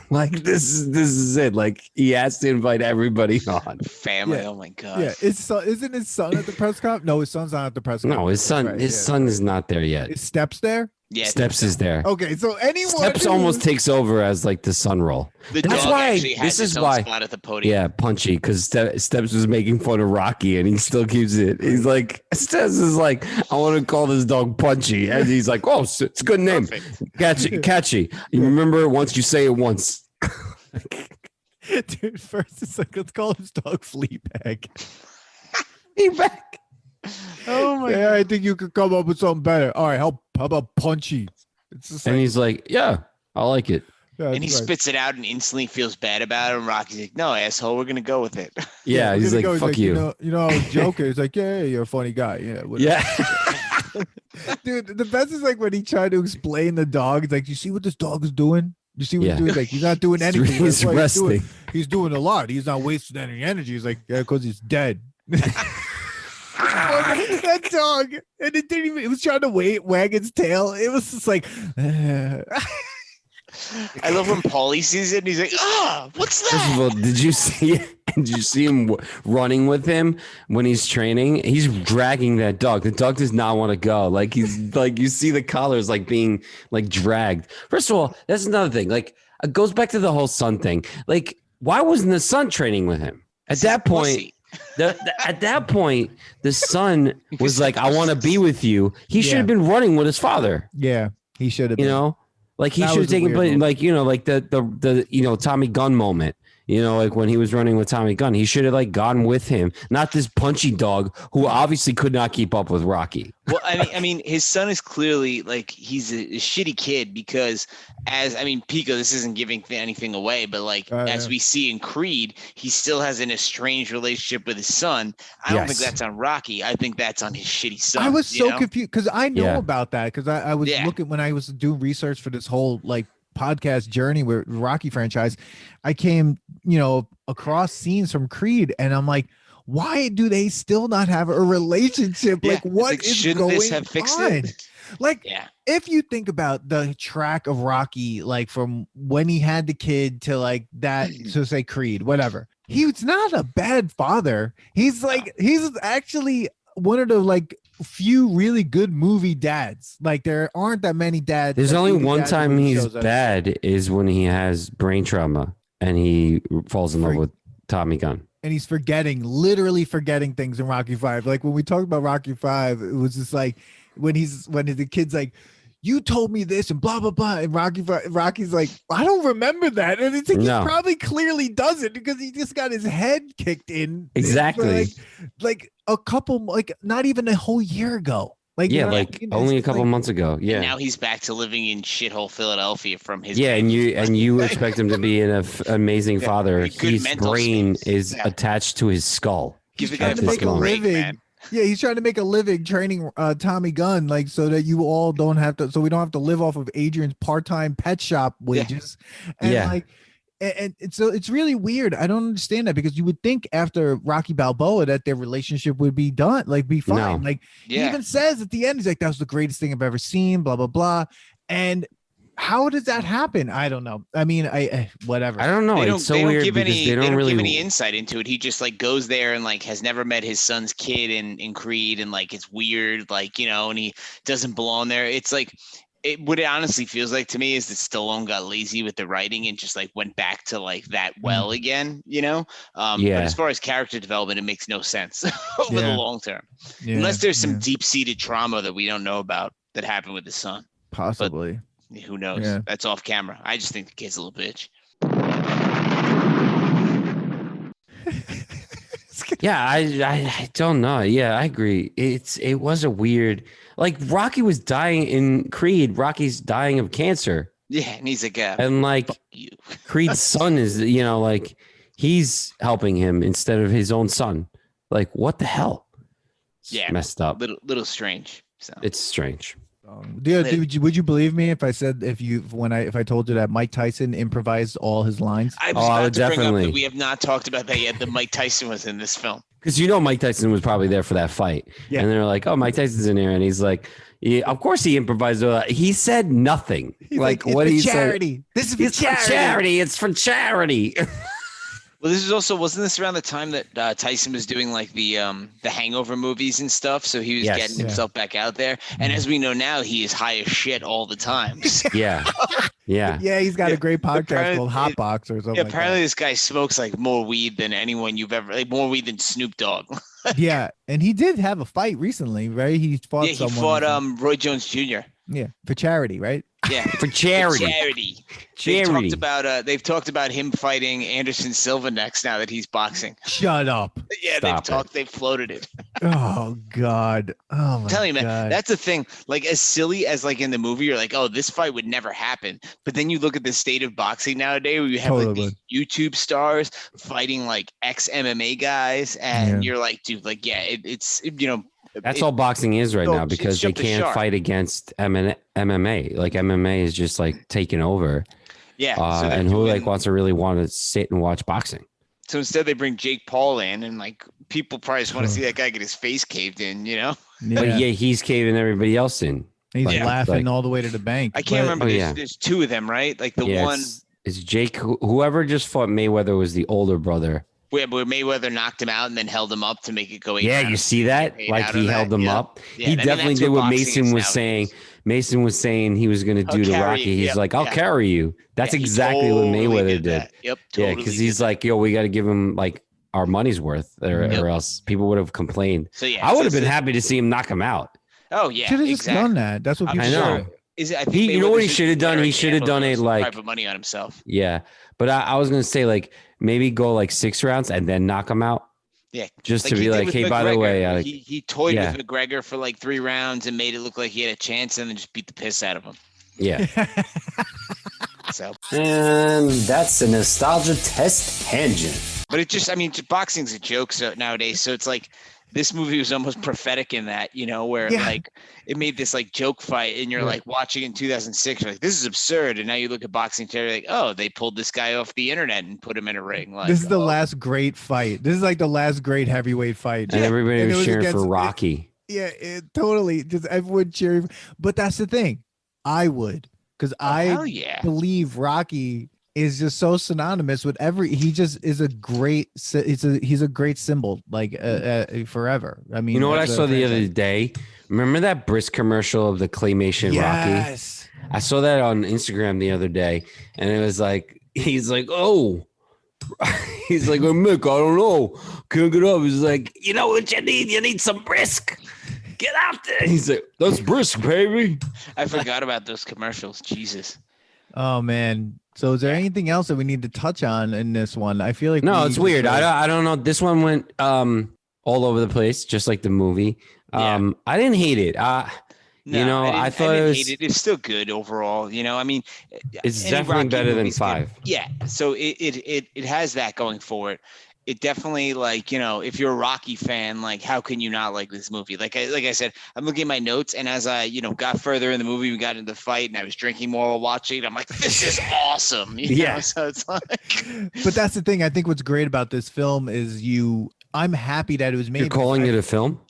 Like this is it. Like he has to invite everybody on. Family. Yeah. Oh my god. Yeah, isn't his son at the press conference? No, his son's not at the press conference. No, his son, Right, his son is not there yet. His Steps there. Yeah. Steps is there. Okay, so anyone Steps who- almost takes over as like the son role. The That's dog why. actually has This its is own why. spot at the podium. Yeah, Punchy, because Steps was making fun of Rocky, and he still keeps it. He's like, Steps is like, I want to call this dog Punchy, and he's like, oh, it's a good name, Perfect. catchy. You remember it once, you say it once. Dude, first it's like let's call his dog Fleabag. Back. Oh my Yeah, I think you could come up with something better. All right, how about Punchy? It's just And like, he's like, yeah, I like it. yeah, And he it's right. spits it out and instantly feels bad about it. And Rocky's like, no, asshole, we're gonna go with it. Yeah, we're he's gonna like, go. fuck you. You know, I was joking. He's like, yeah, you're a funny guy. Yeah, whatever. Yeah. Dude, the best is like when he tried to explain the dog. He's like, you see what this dog is doing? You see what Yeah. he's doing? He's like, he's not doing anything. He's That's what resting. He's doing a lot. He's not wasting any energy. He's like, yeah, because he's dead. That dog, and it didn't even. It was trying to wag its tail. It was just like, I love when Paulie sees it and he's like, what's First of that? all, did you see him running with him when he's training? He's dragging that dog. The dog does not want to go. Like he's like, you see the collars like being like dragged. First of all, that's another thing. Like it goes back to the whole son thing. Like why wasn't the son training with him at that point? Pussy. At that point, the son was like, "I want to be with you." He should Yeah. have been running with his father. yeah, he should have. You know, like he That should have was a taken, weird but move. like like the Tommy Gunn moment. You know, like when he was running with Tommy Gunn, he should have like gone with him, not this punchy dog who obviously could not keep up with Rocky. Well, I mean, his son is clearly like he's a shitty kid because, Pico, this isn't giving anything away, but like as Yeah. we see in Creed, he still has an estranged relationship with his son. I don't think Yes. that's on Rocky. I think that's on his shitty son. I was you so know? confused because I know Yeah. about that because I was Yeah. looking when I was doing research for this whole like podcast journey with Rocky franchise. I came, across scenes from Creed, and I'm like, why do they still not have a relationship? Yeah, Like, it's what like, is shouldn't going this have fixed on? it? Like, Yeah. if you think about the track of Rocky, like from when he had the kid to like that, so say Creed, whatever, he's not a bad father. He's like, he's actually one of the like few really good movie dads. Like there aren't that many dads. There's that only movie one dads time movie he's shows us. bad is when he has brain trauma and he falls in love with Tommy Gunn. And he's literally forgetting things in Rocky 5. Like when we talked about Rocky 5, it was just like when the kid's like, you told me this and blah blah blah, and Rocky's like, I don't remember that, and it's like No. he probably clearly doesn't because he just got his head kicked in Exactly. like a couple, like not even a whole year ago. Like Yeah, you know what I like mean? only a It's couple like- months ago. And Yeah. now he's back to living in shithole Philadelphia from his. Yeah, and you expect him to be an amazing Yeah, father. good His mental brain space. is Yeah. attached to his skull. Give the He's guy trying to this make a moment. break, living. man. Yeah, he's trying to make a living training Tommy Gunn, like so that you all don't have to, so we don't have to live off of Adrian's part-time pet shop wages. And Yeah. like, and so it's really weird. I don't understand that because you would think after Rocky Balboa that their relationship would be done, like be fine. No. Like he Yeah. even says at the end, he's like, that was the greatest thing I've ever seen, blah, blah, blah. And how does that happen? I don't know. I mean, whatever. I don't know. They don't, It's so they don't weird give because any. they don't really give any insight into it. He just like goes there and like has never met his son's kid in Creed, and like it's weird, like and he doesn't belong there. It's like what it honestly feels like to me is that Stallone got lazy with the writing and just like went back to like that well again, Yeah. But as far as character development, it makes no sense over the Yeah. long term, Yeah, unless there's some yeah, deep-seated trauma that we don't know about that happened with his son. possibly. Who knows? Yeah. That's off camera. I just think the kid's a little bitch. This Yeah, I don't know. Yeah, I agree. It was a weird, like Rocky was dying in Creed. Rocky's dying of cancer, Yeah, and he's like, and fuck like you. Creed's son is, like he's helping him instead of his own son. Like, what the hell? It's Yeah, messed up. Little strange. So It's strange. Would you believe me if I said if I told you that Mike Tyson improvised all his lines? I was Oh, I about would to bring up definitely. that we have not talked about that yet. That Mike Tyson was in this film. Because Mike Tyson was probably there for that fight. Yeah. And they're like, oh, Mike Tyson's in here. And he's like, yeah, of course he improvised. He said nothing. He's like it's what for he charity. said. This is It's for charity. It's for charity. Well, this is also wasn't this around the time that Tyson was doing like the Hangover movies and stuff, so he was getting himself back out there. And as we know now, he is high as shit all the time. Yeah. He's got a great podcast called Hot Box or something. Yeah, apparently this guy smokes like more weed than anyone you've ever, like more weed than Snoop Dogg. Yeah, and he did have a fight recently, right? He fought Roy Jones Jr. Yeah, for charity, right? Yeah, for charity. They've talked about him fighting Anderson Silva next. Now that he's boxing. Shut up. Yeah, they've floated it. Oh God. Oh my Tell you, man, God. that's the thing. Like as silly as like in the movie, you're like, oh, this fight would never happen. But then you look at the state of boxing nowadays, where you have like these YouTube stars fighting like ex MMA guys, and you're like, dude, like, yeah, it's That's all boxing is right now because they can't fight against MMA. Like MMA is just like taking over. Yeah. And who wants to sit and watch boxing? So instead they bring Jake Paul in, and like people probably just want to see that guy get his face caved in, Yeah. But he's caving everybody else in. He's laughing all the way to the bank. I can't remember. There's two of them, right? Like the one. It's Jake. Whoever just fought Mayweather was the older brother. Where Mayweather knocked him out and then held him up to make it go. Yeah, you see that? Like he held him up. Yeah, he definitely did what Mason was saying. Mason was saying he was going to do to Rocky. He's like, I'll carry you. That's exactly what Mayweather did. Yep. Yeah, because he's like, yo, we got to give him like our money's worth, or else people would have complained. So yeah, I would have been happy to see him knock him out. Oh yeah, should have just done that. That's what people I know. I think you know what he should have done? He should have done it like put money on himself. Yeah, but I was gonna say like maybe go like 6 rounds and then knock him out. Yeah, just to be like, hey, by the way, he toyed with McGregor for like 3 rounds and made it look like he had a chance, and then just beat the piss out of him. Yeah. So and that's the nostalgia test tangent. But boxing's a joke nowadays. So it's like. This movie was almost prophetic in that, where like it made this like joke fight, and you're like watching in 2006, you're like, this is absurd. And now you look at boxing today, like, oh, they pulled this guy off the internet and put him in a ring. Like, this is the last great fight. This is like the last great heavyweight fight. And everybody was cheering for Rocky. It totally just everyone cheering. But that's the thing. I would, because believe Rocky is just so synonymous with he just is a great he's a great symbol like forever. I mean, you know what I saw the other day? Remember that Brisk commercial of the claymation Rocky? I saw that on Instagram the other day, and it was like he's like, oh Mick, I don't know, can't get up. He's like, you know what you need? You need some Brisk. Get out there. He's like, that's Brisk, baby. I forgot about those commercials. Jesus. Oh man. So is there anything else that we need to touch on in this one? I feel like it's weird. I don't know. This one went all over the place, just like the movie. I didn't hate it. I thought it was. Hate it. It's still good overall. It's definitely better than 5. Yeah. So it has that going for it. It definitely if you're a Rocky fan, like how can you not like this movie? Like I said, I'm looking at my notes, and as I got further in the movie, we got into the fight, and I was drinking more while watching. I'm like, this is awesome. So it's like. But that's the thing. I think what's great about this film is I'm happy that it was made. You're calling it a film?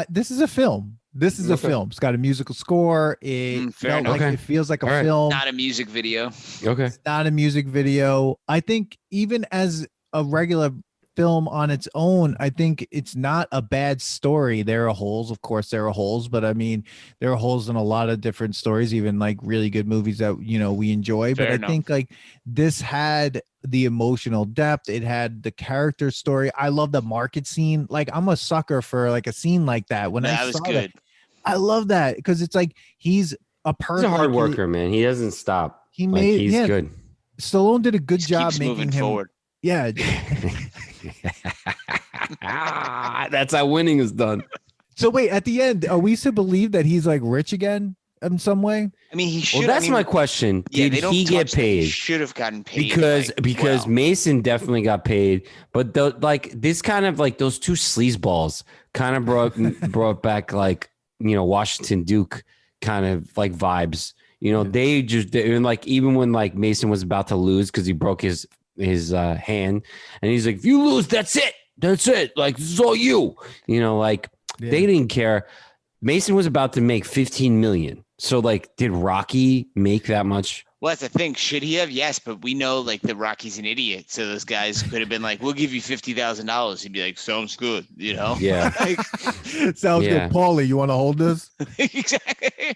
This is a film. This is a film. It's got a musical score. It feels like a film. Not a music video. Okay. It's not a music video. I think even as a regular film on its own, I think it's not a bad story. There are holes, of course there are holes, but I mean there are holes in a lot of different stories, even like really good movies that we enjoy. Fair enough. I think like this had the emotional depth, it had the character story. I love the market scene. Like I'm a sucker for like a scene like that. When I saw that, I love that because it's like he's a hard worker, man. He doesn't stop. He's good. Stallone did a good job making him forward. Yeah. That's how winning is done. So wait, at the end, are we to believe that he's like rich again in some way? I mean, he should. Well, that's my question. Yeah, Did he get paid? He should have gotten paid Because Mason definitely got paid, but this kind of like those two sleazeballs kind of brought back like Washington Duke kind of like vibes. They like even when like Mason was about to lose because he broke his hand, and he's like, if you lose, that's it, like this is all you. They didn't care. Mason was about to make 15 million. So like, did Rocky make that much? Well, that's the thing. Should he have? Yes, but we know like that Rocky's an idiot. So those guys could have been like, "We'll give you $50,000." He'd be like, "Sounds good," Yeah. Sounds good. Paulie, you want to hold this? Exactly.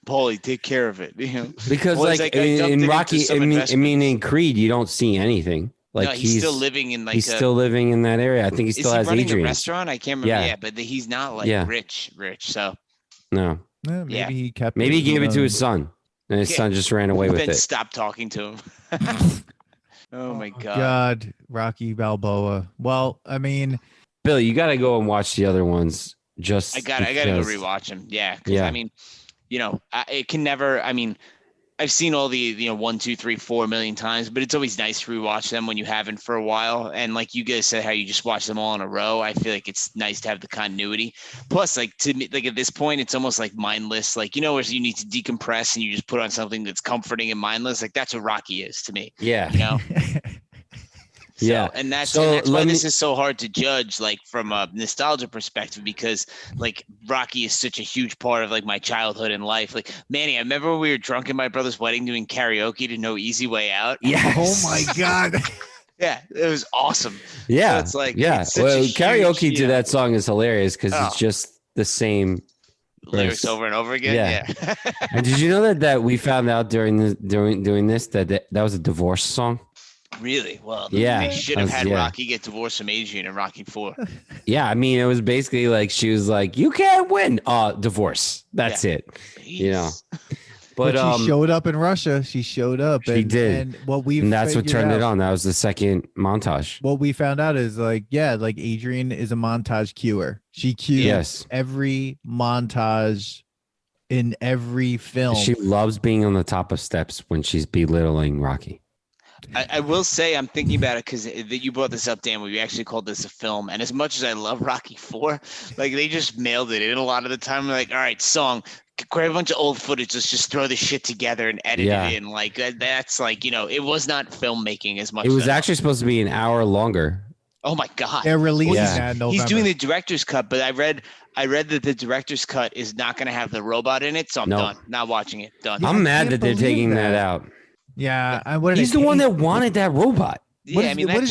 Paulie, take care of it. Because in Rocky, in Creed, you don't see anything. Like no, he's still living in still living in that area. I think he still has running Adrian. A restaurant. I can't remember. Yeah, but he's not like rich. So no. Yeah, maybe he kept. Maybe he gave it to his son, and his son just ran away with it. Stop talking to him. Oh my God, Rocky Balboa. Well, I mean, Billy, you got to go and watch the other ones. I got to go rewatch them. Yeah, I mean, it can never. I mean, I've seen all the 1, 2, 3, 4 million times, but it's always nice to rewatch them when you haven't for a while. And like you guys said, how you just watch them all in a row. I feel like it's nice to have the continuity. Plus, like to me, like at this point, it's almost like mindless. Like where you need to decompress and you just put on something that's comforting and mindless. Like that's what Rocky is to me. Yeah. Yeah, and that's why this is so hard to judge, like from a nostalgia perspective, because like Rocky is such a huge part of like my childhood and life. Like Manny, I remember when we were drunk at my brother's wedding doing karaoke to No Easy Way Out. Yeah. Oh my God. Yeah, it was awesome. Yeah, so it's like karaoke to that song is hilarious because it's just the same lyrics over and over again. Yeah. And did you know that we found out during doing this that was a divorce song? Really? Well, they should have had Rocky get divorced from Adrian in Rocky 4. Yeah, I mean, it was basically like she was like, "You can't win, divorce. That's it." Jeez. But she showed up in Russia. She showed up. She did. And that's what turned it on. That was the second montage. What we found out is like Adrian is a montage cuer. She cues every montage in every film. She loves being on the top of steps when she's belittling Rocky. I will say I'm thinking about it because you brought this up, Dan. We actually called this a film, and as much as I love Rocky 4, like they just mailed it. And a lot of the time, we're like, all right, song, grab a bunch of old footage, let's just throw this shit together and edit it in. Like that's like it was not filmmaking as much. It was actually supposed to be an hour longer. Oh my God! They're releasing that in November. He's doing the director's cut, but I read that the director's cut is not going to have the robot in it, so I'm done. Not watching it. Done. I'm mad that they're taking that out. Yeah, he's the one that wanted that robot. Yeah, I mean that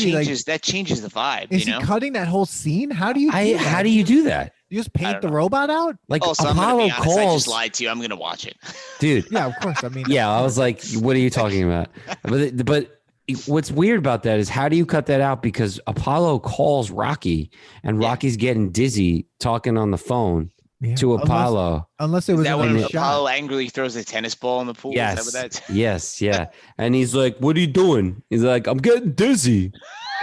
changes the vibe. Is he cutting that whole scene? How do you? How do you do that? You just paint the robot out? Like so Apollo calls. I just lied to you. I'm gonna watch it, dude. Yeah, of course. I mean, I was like, what are you talking about? But what's weird about that is how do you cut that out? Because Apollo calls Rocky, and Rocky's getting dizzy talking on the phone. To Apollo, unless it was that when Apollo angrily throws a tennis ball in the pool. Yes, is that what that's? Yes, yeah. And he's like, "What are you doing?" He's like, "I'm getting dizzy."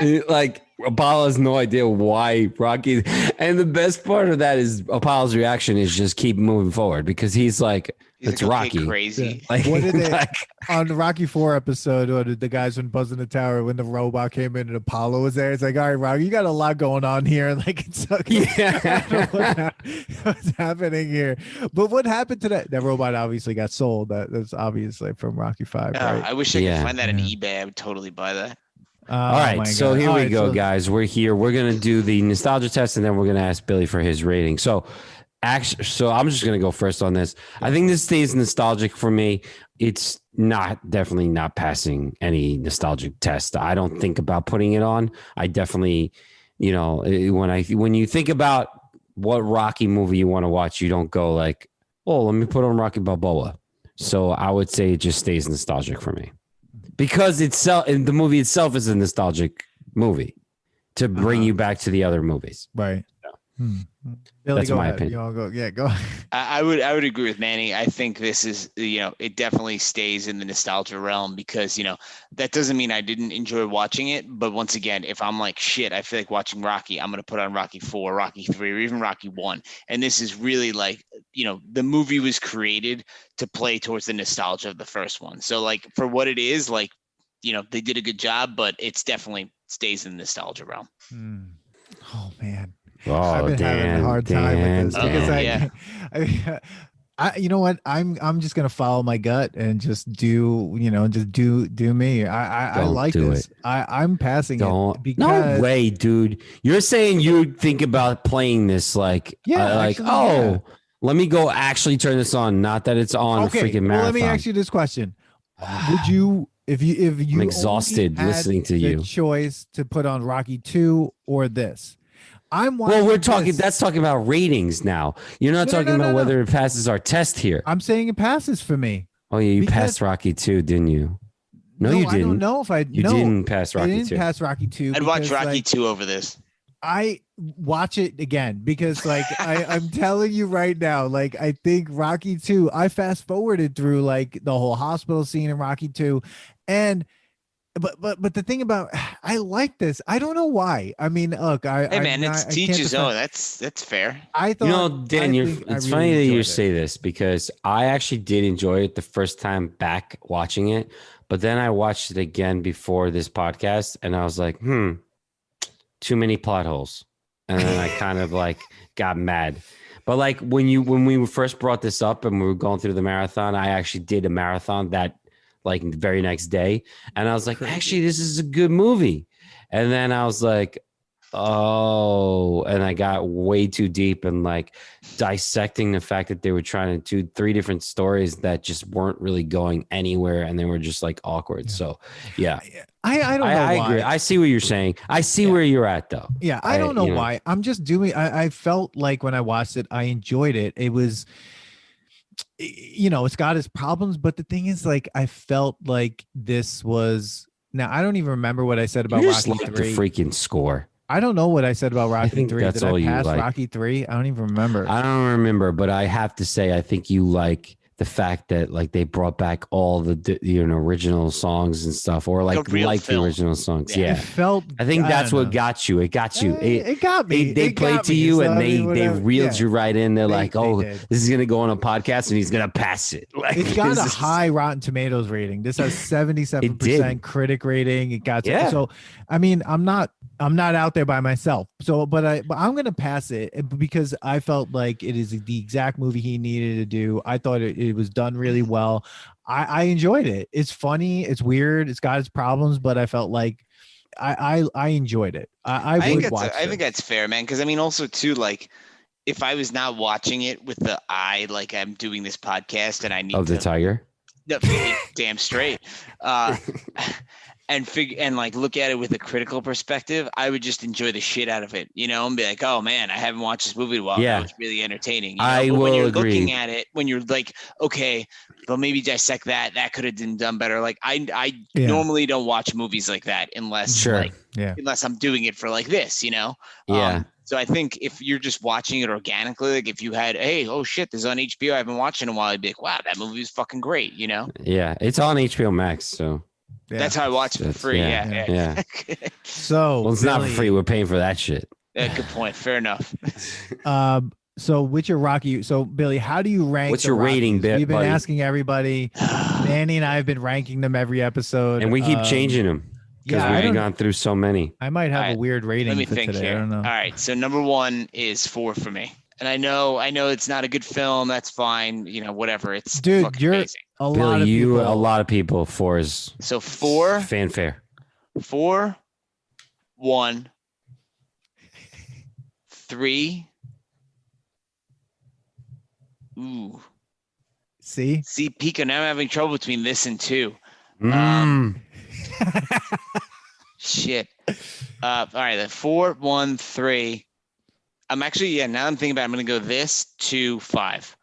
And like Apollo has no idea why Rocky. And the best part of that is Apollo's reaction is just keep moving forward because he's like, it's like, Rocky. Crazy. Yeah. Like, what did they on the Rocky 4 episode? What did the guys when buzzing the tower when the robot came in and Apollo was there? It's like, all right, Rocky, you got a lot going on here. Like, it's what's happening here? But what happened to that? That robot obviously got sold. That's obviously from Rocky 5. Right? I wish I could find that on eBay. I would totally buy that. All right, so here we go, guys. We're here. We're gonna do the nostalgia test, and then we're gonna ask Billy for his rating. So I'm just gonna go first on this. I think this stays nostalgic for me. It's definitely not passing any nostalgic test. I don't think about putting it on. I definitely, when you think about what Rocky movie you want to watch, you don't go like, oh, let me put on Rocky Balboa. So I would say it just stays nostalgic for me. Because the movie itself is a nostalgic movie to bring you back to the other movies. Right. Billy, That's go my ahead. opinion. You all go. Yeah, go. I would agree with Manny. I think this is, it definitely stays in the nostalgia realm because, that doesn't mean I didn't enjoy watching it. But once again, if I'm like, shit, I feel like watching Rocky, I'm going to put on Rocky 4, Rocky 3, or even Rocky 1. And this is really like, the movie was created to play towards the nostalgia of the first one. So like for what it is, like, they did a good job, but it's definitely stays in the nostalgia realm. Oh man. I've Oh, been having a hard time with this because yeah. you know what? I'm just gonna follow my gut and just do, just do me. I Don't like do this. it. I'm passing Don't. it No because way, dude. You're saying you think about playing this like, actually, oh, let me go actually turn this on. Not that it's on okay. freaking Well, marathon. let me ask you this question: would you, if you I'm only exhausted had listening to the you. choice to put on Rocky 2 or this? I'm Well, watching. we're talking. this. That's talking about ratings now. You're not talking about whether it passes our test here. I'm saying it passes for me. Oh yeah, you because- passed Rocky 2, didn't you? No, you didn't. I don't know if I. You didn't pass I Rocky didn't 2. pass Rocky 2. I'd watch Rocky 2 over this. I watch it again because I'm telling you right now, like I think Rocky 2, I fast forwarded through like the whole hospital scene in Rocky 2. And but the thing about I like this. I don't know why. I mean, look, Hey man, it's I teach can't his defend- own. That's fair. I thought Dan, it's really funny that you enjoyed it. say this because I actually did enjoy it the first time back watching it, but then I watched it again before this podcast and I was like, too many plot holes. And then I kind of like got mad. But like when we first brought this up and we were going through the marathon, I actually did a marathon that like the very next day. And I was like, actually, this is a good movie. And then I was like, oh, and I got way too deep and like dissecting the fact that they were trying to do 3 different stories that just weren't really going anywhere and they were just like awkward. Yeah. So yeah. I don't know why. Agree. I see what you're saying. I see where you're at though. Yeah, I don't know why. I'm just doing I felt like when I watched it, I enjoyed it. It was it's got its problems, but the thing is, like, I felt like this was now I don't even remember what I said about Rocky like 3. The freaking score. I don't know what I said about Rocky 3. That's Did all I pass you like. Rocky 3? I don't even remember. I don't remember, but I have to say, I think you like the fact that like they brought back all the original songs and stuff, or like the original songs. Yeah. It felt. I think that's what got you. It got you. It got me. They played to you, and they reeled you right in. They're like, oh, this is gonna go on a podcast, and he's gonna pass it. Like, it's got a high Rotten Tomatoes rating. This has 77% critic rating. It got so. I mean, I'm not out there by myself. So, but I'm gonna pass it because I felt like it is the exact movie he needed to do. I thought it was done really well. I enjoyed it. It's funny. It's weird. It's got its problems, but I felt like I enjoyed it. I think that's fair, man. Because I mean, also too, like, if I was not watching it with the eye, like I'm doing this podcast, and I need the tiger. No, damn straight. And like look at it with a critical perspective, I would just enjoy the shit out of it, and be like, oh man, I haven't watched this movie in a while. Yeah, it's really entertaining. But when you're agree. Looking at it, when you're like, okay, but maybe dissect that could have been done better. Like I normally don't watch movies like that unless unless I'm doing it for like this, Yeah. So I think if you're just watching it organically, like if you had, hey, oh shit, this is on HBO, I haven't watched it in a while, I'd be like, wow, that movie is fucking great, Yeah, it's on HBO Max, so. Yeah. That's how I watch it for free. Yeah. So it's not for free. We're paying for that shit. Yeah, good point. Fair enough. So with your Rocky, so Billy, how do you rank? What's your rating, We've been buddy? asking everybody. Manny and I have been ranking them every episode, and we keep changing them because we've gone through so many. I might have a weird rating. Let me think today. here. I don't know. All right, so number 1 is 4 for me. And I know it's not a good film. That's fine. Whatever. It's you're amazing. A lot of people. 4 is so 4 fanfare. 4, 1, 3. Ooh. See, Pico. Now I'm having trouble between this and 2. Shit. All right. The 4, 1, 3. I'm actually, now I'm thinking about it, I'm going to go this 2, 5.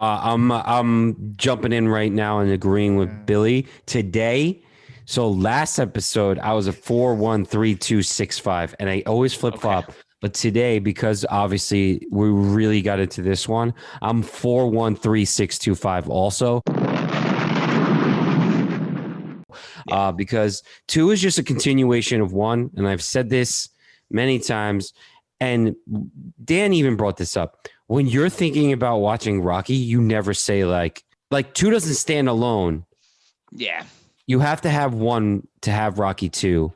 I'm jumping in right now and agreeing with Billy. Today, So last episode, I was a 4-1-3-2-6-5, and I always flip flop. But today, because obviously we really got into this one, I'm 4-1-3-6-2-5 also. Because 2 is just a continuation of 1, and I've said this many times, and Dan even brought this up. When you're thinking about watching Rocky, you never say like 2 doesn't stand alone. Yeah. You have to have 1 to have Rocky 2,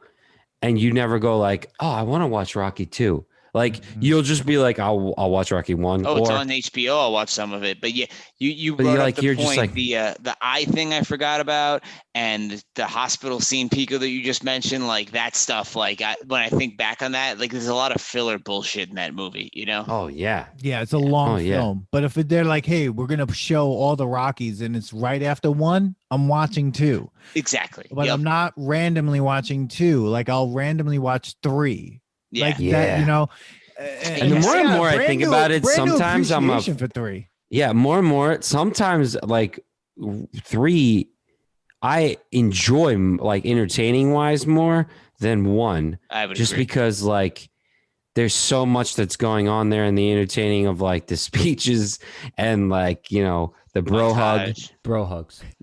and you never go like, oh, I want to watch Rocky 2. Like you'll just be like, I'll watch Rocky 1. Oh, it's on HBO. I'll watch some of it. But yeah, you brought up the point, like, the eye thing I forgot about, and the hospital scene, Pico, that you just mentioned, like that stuff. Like when I think back on that, like there's a lot of filler bullshit in that movie, you know? Oh yeah, yeah, it's a long film. But if they're like, hey, we're gonna show all the Rockies, and it's right after 1, I'm watching 2. Exactly. But I'm not randomly watching 2. Like I'll randomly watch 3. Yeah. Like that, you know. And the more and more I think about it, sometimes I'm a for 3. Yeah, more and more. Sometimes like 3, I enjoy like entertaining wise more than 1. I would just agree. because like there's so much that's going on there in the entertaining of like the speeches and like, you know, the bro hugs.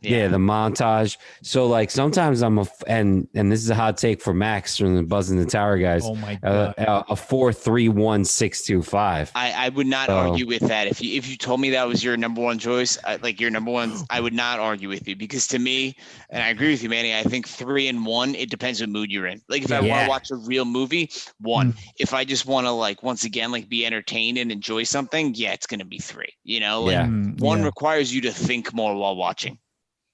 Yeah, the montage. So like sometimes I'm and this is a hot take for Max from the Buzz in the Tower guys. Oh my god, a 4-3-1-6-2-5. I would not argue with that. If you told me that was your number 1 choice, like your number 1, I would not argue with you, because to me, and I agree with you, Manny, I think 3 and 1, it depends what mood you're in. Like if I want to watch a real movie, 1. If I just want to like once again like be entertained and enjoy something, yeah, it's gonna be 3. You know, like 1 requires you to think more while watching.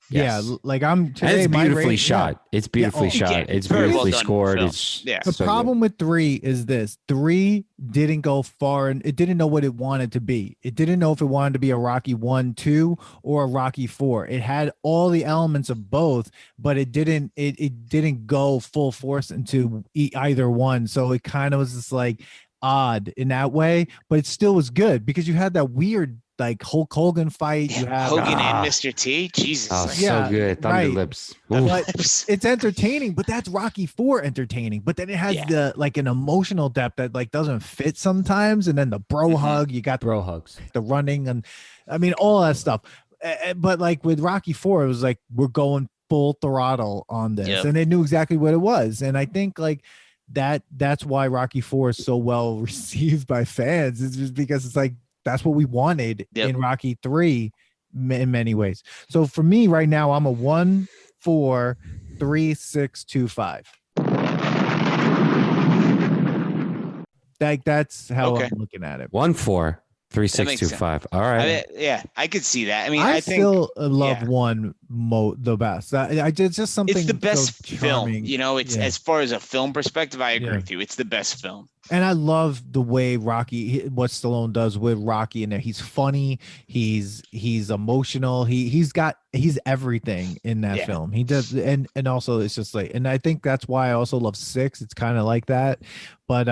Yes. Yeah, like I'm today. And it's beautifully shot. It's beautifully shot. It's beautifully scored. It's the problem with 3 is this: 3 didn't go far, and it didn't know what it wanted to be. It didn't know if it wanted to be a Rocky 1, 2, or a Rocky 4. It had all the elements of both, but it didn't. It didn't go full force into either one. So it kind of was just like odd in that way, but it still was good because you had that weird like Hulk Hogan fight. You have Hogan and Mr. T. Jesus. So good. Thunder lips. But it's entertaining, but that's Rocky 4 entertaining. But then it has the like an emotional depth that like doesn't fit sometimes. And then the bro hug, you got bro hugs, the running, and I mean all that stuff. But like with Rocky 4, it was like we're going full throttle on this, and they knew exactly what it was. And I think like that's why Rocky 4 is so well received by fans. It's just because it's like that's what we wanted in Rocky 3 in many ways. So for me right now, I'm a 1-4-3-6-2-5. Like that's how I'm looking at it. 1-4-3-6-2-5. All right. I could see that. I mean, I think still love 1 the best. I did just something. It's the best so film. You know, it's as far as a film perspective, I agree with you. It's the best film. And I love the way Rocky, what Stallone does with Rocky in there. He's funny. He's emotional. He's everything in that film. He does. And also it's just like, and I think that's why I also love 6. It's kind of like that, but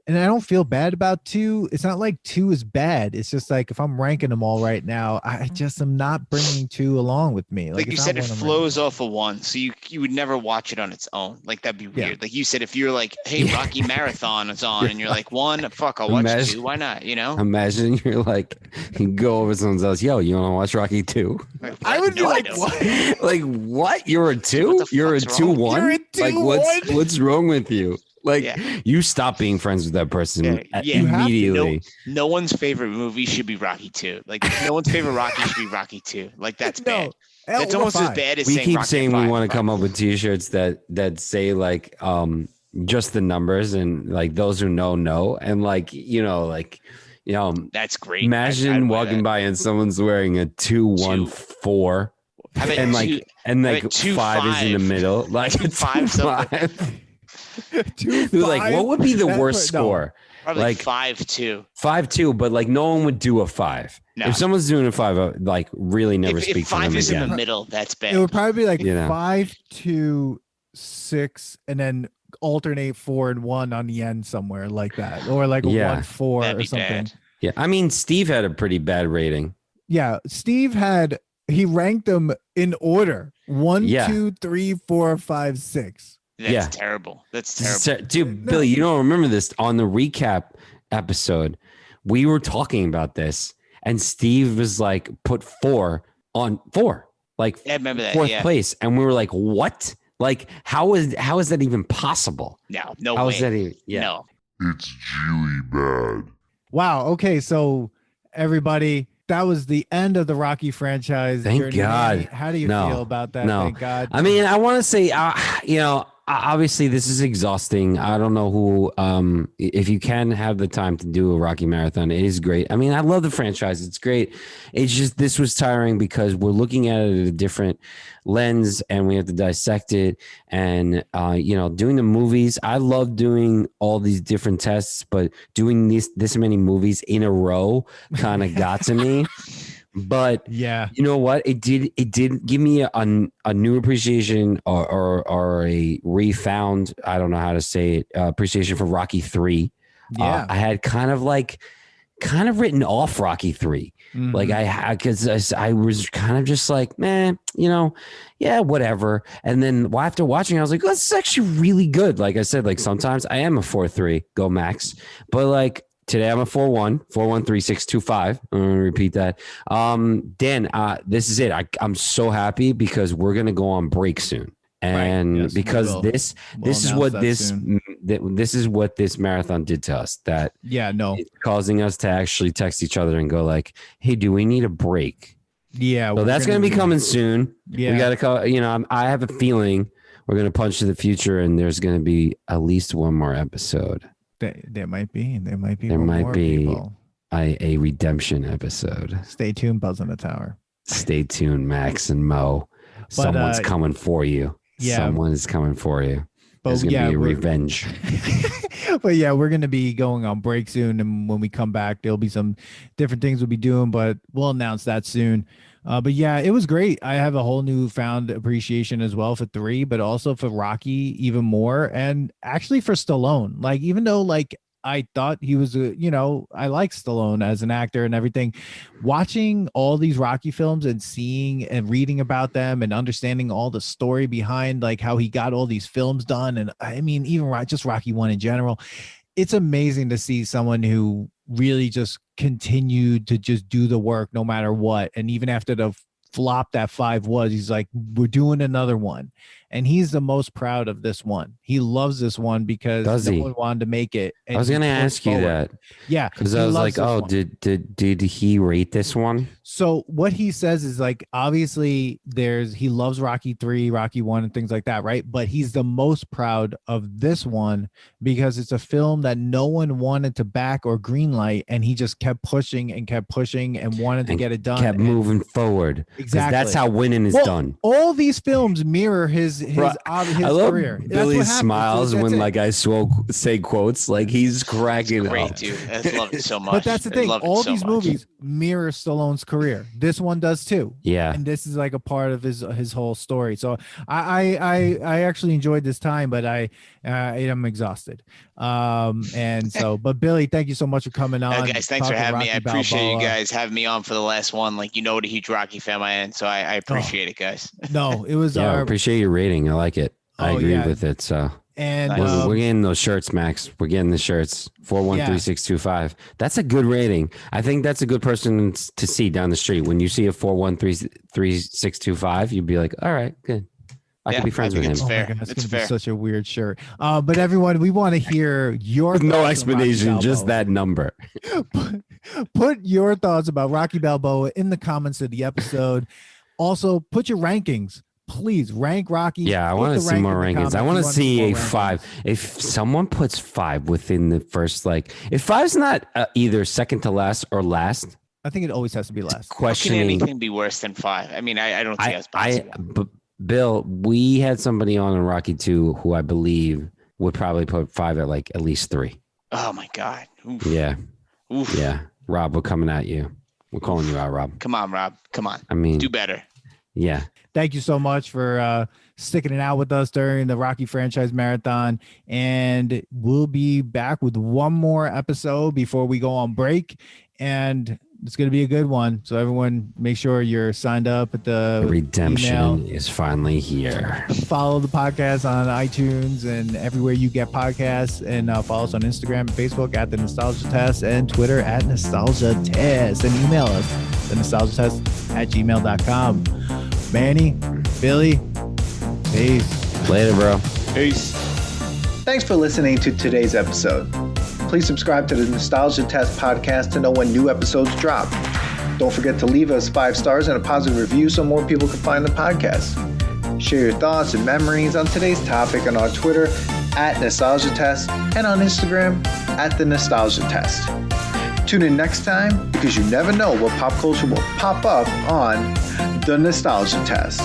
and I don't feel bad about 2. It's not like 2 is bad. It's just like if I'm ranking them all right now, I just am not bringing 2 along with me. Like you said, it flows off of 1, so you would never watch it on its own. Like that'd be weird. Like you said, if you're like, hey, Rocky Marathon is on, and you're like 1, fuck, I'll watch 2. Why not? You know? Imagine you're like, you go over someone's house, yo, you want to watch Rocky 2? Like, I would be like, what? Like what? You're a 2? You're a 2-1? You're a 2-1? Like what's wrong with you? Like you stop being friends with that person immediately. No one's favorite movie should be Rocky 2. Like no one's favorite Rocky should be Rocky 2. Like that's bad. That's almost as bad as we saying keep Rocky saying 5. we want to come up with T-shirts that say like just the numbers, and like those who know, and like that's great. Imagine walking by and somene's wearing a 2-1-4, and like 5 is in the middle, like a 2-5. Like what would be the worst score? Probably like 5-2. 5-2, but like no one would do a 5. No. If someone's doing a 5, I would, like really never speak if to them 5 is again. in the middle, that's bad. It would probably be like 5-2-6, and then alternate 4 and 1 on the end somewhere like that, or like a 1-4 or something. Bad. Yeah, I mean Steve had a pretty bad rating. Yeah, Steve had he ranked them in order. 1, Yeah. 2, 3, 4, 5, 6. That's terrible. That's terrible. Dude, Billy, you don't remember this on the recap episode. We were talking about this, and Steve was like, put 4 on 4, like I remember that, 4th place. And we were like, what? Like, how is that even possible? No How way. is that even? Yeah. No. It's really bad. Wow. Okay. So everybody, that was the end of the Rocky franchise. Thank journey. God. How do you No. feel about that? No. Thank God. I mean, I want to say, obviously this is exhausting. I don't know who, if you can have the time to do a Rocky marathon, it is great. I mean, I love the franchise. It's great. It's just, this was tiring because we're looking at it at a different lens and we have to dissect it. And, doing the movies, I love doing all these different tests, but doing this many movies in a row kind of got to me. But yeah, you know what? It did give me a new appreciation or a refound, I don't know how to say it, appreciation for Rocky 3. Yeah. I had kind of written off Rocky 3. Mhm. Like because I was kind of just like, man, yeah, whatever. And then after watching, I was like, oh, this is actually really good. Like I said, like sometimes I am a 4-3, go Max, but like today I'm a 4-1, 4-1-3-6-2-5. I'm going to repeat that. Dan, this is it. I'm so happy because we're going to go on break soon. And Yes, because we'll this is what this is what this marathon did to us. That it's causing us to actually text each other and go like, "Hey, do we need a break?" Yeah. So that's going to be coming soon. Yeah. We got to call. I have a feeling we're going to punch to the future, and there's going to be at least one more episode. There might be. There might be. There might more be people. a redemption episode. Stay tuned, Buzz in the Tower. Stay tuned, Max and Mo. Someone's coming for you. Yeah. Someone is coming for you. There's going to be a revenge. But yeah, we're going to be going on break soon. And when we come back, there'll be some different things we'll be doing, but we'll announce that soon. But yeah, it was great. I have a whole newfound appreciation as well for 3, but also for Rocky even more. And actually for Stallone, like, even though like I thought he was I like Stallone as an actor and everything, watching all these Rocky films and seeing and reading about them and understanding all the story behind like how he got all these films done. And I mean, even just Rocky 1 in general, it's amazing to see someone who really just continued to just do the work no matter what. And even after the flop that 5 was, he's like, we're doing another one. And he's the most proud of this one. He loves this one because no one wanted to make it. I was going to ask you that. Yeah. Because I was like, oh, did he rate this one? So what he says is like, obviously he loves Rocky 3, Rocky 1 and things like that, right? But he's the most proud of this one because it's a film that no one wanted to back or greenlight. And he just kept pushing and wanted to get it done. Kept moving forward. Exactly. That's how winning is done. All these films mirror his I love career. Billy smiles when like I say quotes, like he's cracking Great, up. dude. I love it so much. But that's the thing. All these movies mirror Stallone's career. This one does too. Yeah. And this is like a part of his whole story. So I actually enjoyed this time, but I am exhausted. But Billy, thank you so much for coming on. Guys, thanks for having me. I appreciate Balboa. you guys having me on for the last one. Like, what a huge Rocky fan I am. So I appreciate it, guys. No, it was I appreciate your rating. I like it. I agree with it. So and we're getting those shirts, Max. We're getting the shirts. 413-625. That's a good rating. I think that's a good person to see down the street. When you see a 413-625, you'd be like, all right, good. I could be friends with him. It's fair. Oh God, it's fair. Such a weird shirt. But everyone, we want to hear your With no thoughts on explanation, Rocky just Balboa. that number. Put your thoughts about Rocky Balboa in the comments of the episode. Also, put your rankings. Please rank Rocky. Yeah, I want to see more rankings. I want to see a 5. If someone puts 5 within the first, like, if 5's not either second to last or last, I think it always has to be last. Questioning. How can anything be worse than 5? I mean, I don't think that's possible. Bill, we had somebody on in Rocky 2 who I believe would probably put 5 at like at least 3. Oh my God. Oof. Yeah. Oof. Yeah. Rob, we're coming at you. We're calling you out, Rob. Come on, Rob. Come on. I mean, do better. Yeah. Thank you so much for sticking it out with us during the Rocky franchise marathon. And we'll be back with one more episode before we go on break. And It's going to be a good one. So everyone, make sure you're signed up at the Redemption email. is finally here. Follow the podcast on iTunes and everywhere you get podcasts, and follow us on Instagram and Facebook at The Nostalgia Test and Twitter at Nostalgia Test, and email us thenostalgiatest@gmail.com. Manny, Billy, peace. Later, bro. Peace. Thanks for listening to today's episode. Please subscribe to the Nostalgia Test podcast to know when new episodes drop. Don't forget to leave us 5 stars and a positive review so more people can find the podcast. Share your thoughts and memories on today's topic on our Twitter at Nostalgia Test and on Instagram at The Nostalgia Test. Tune in next time because you never know what pop culture will pop up on The Nostalgia Test.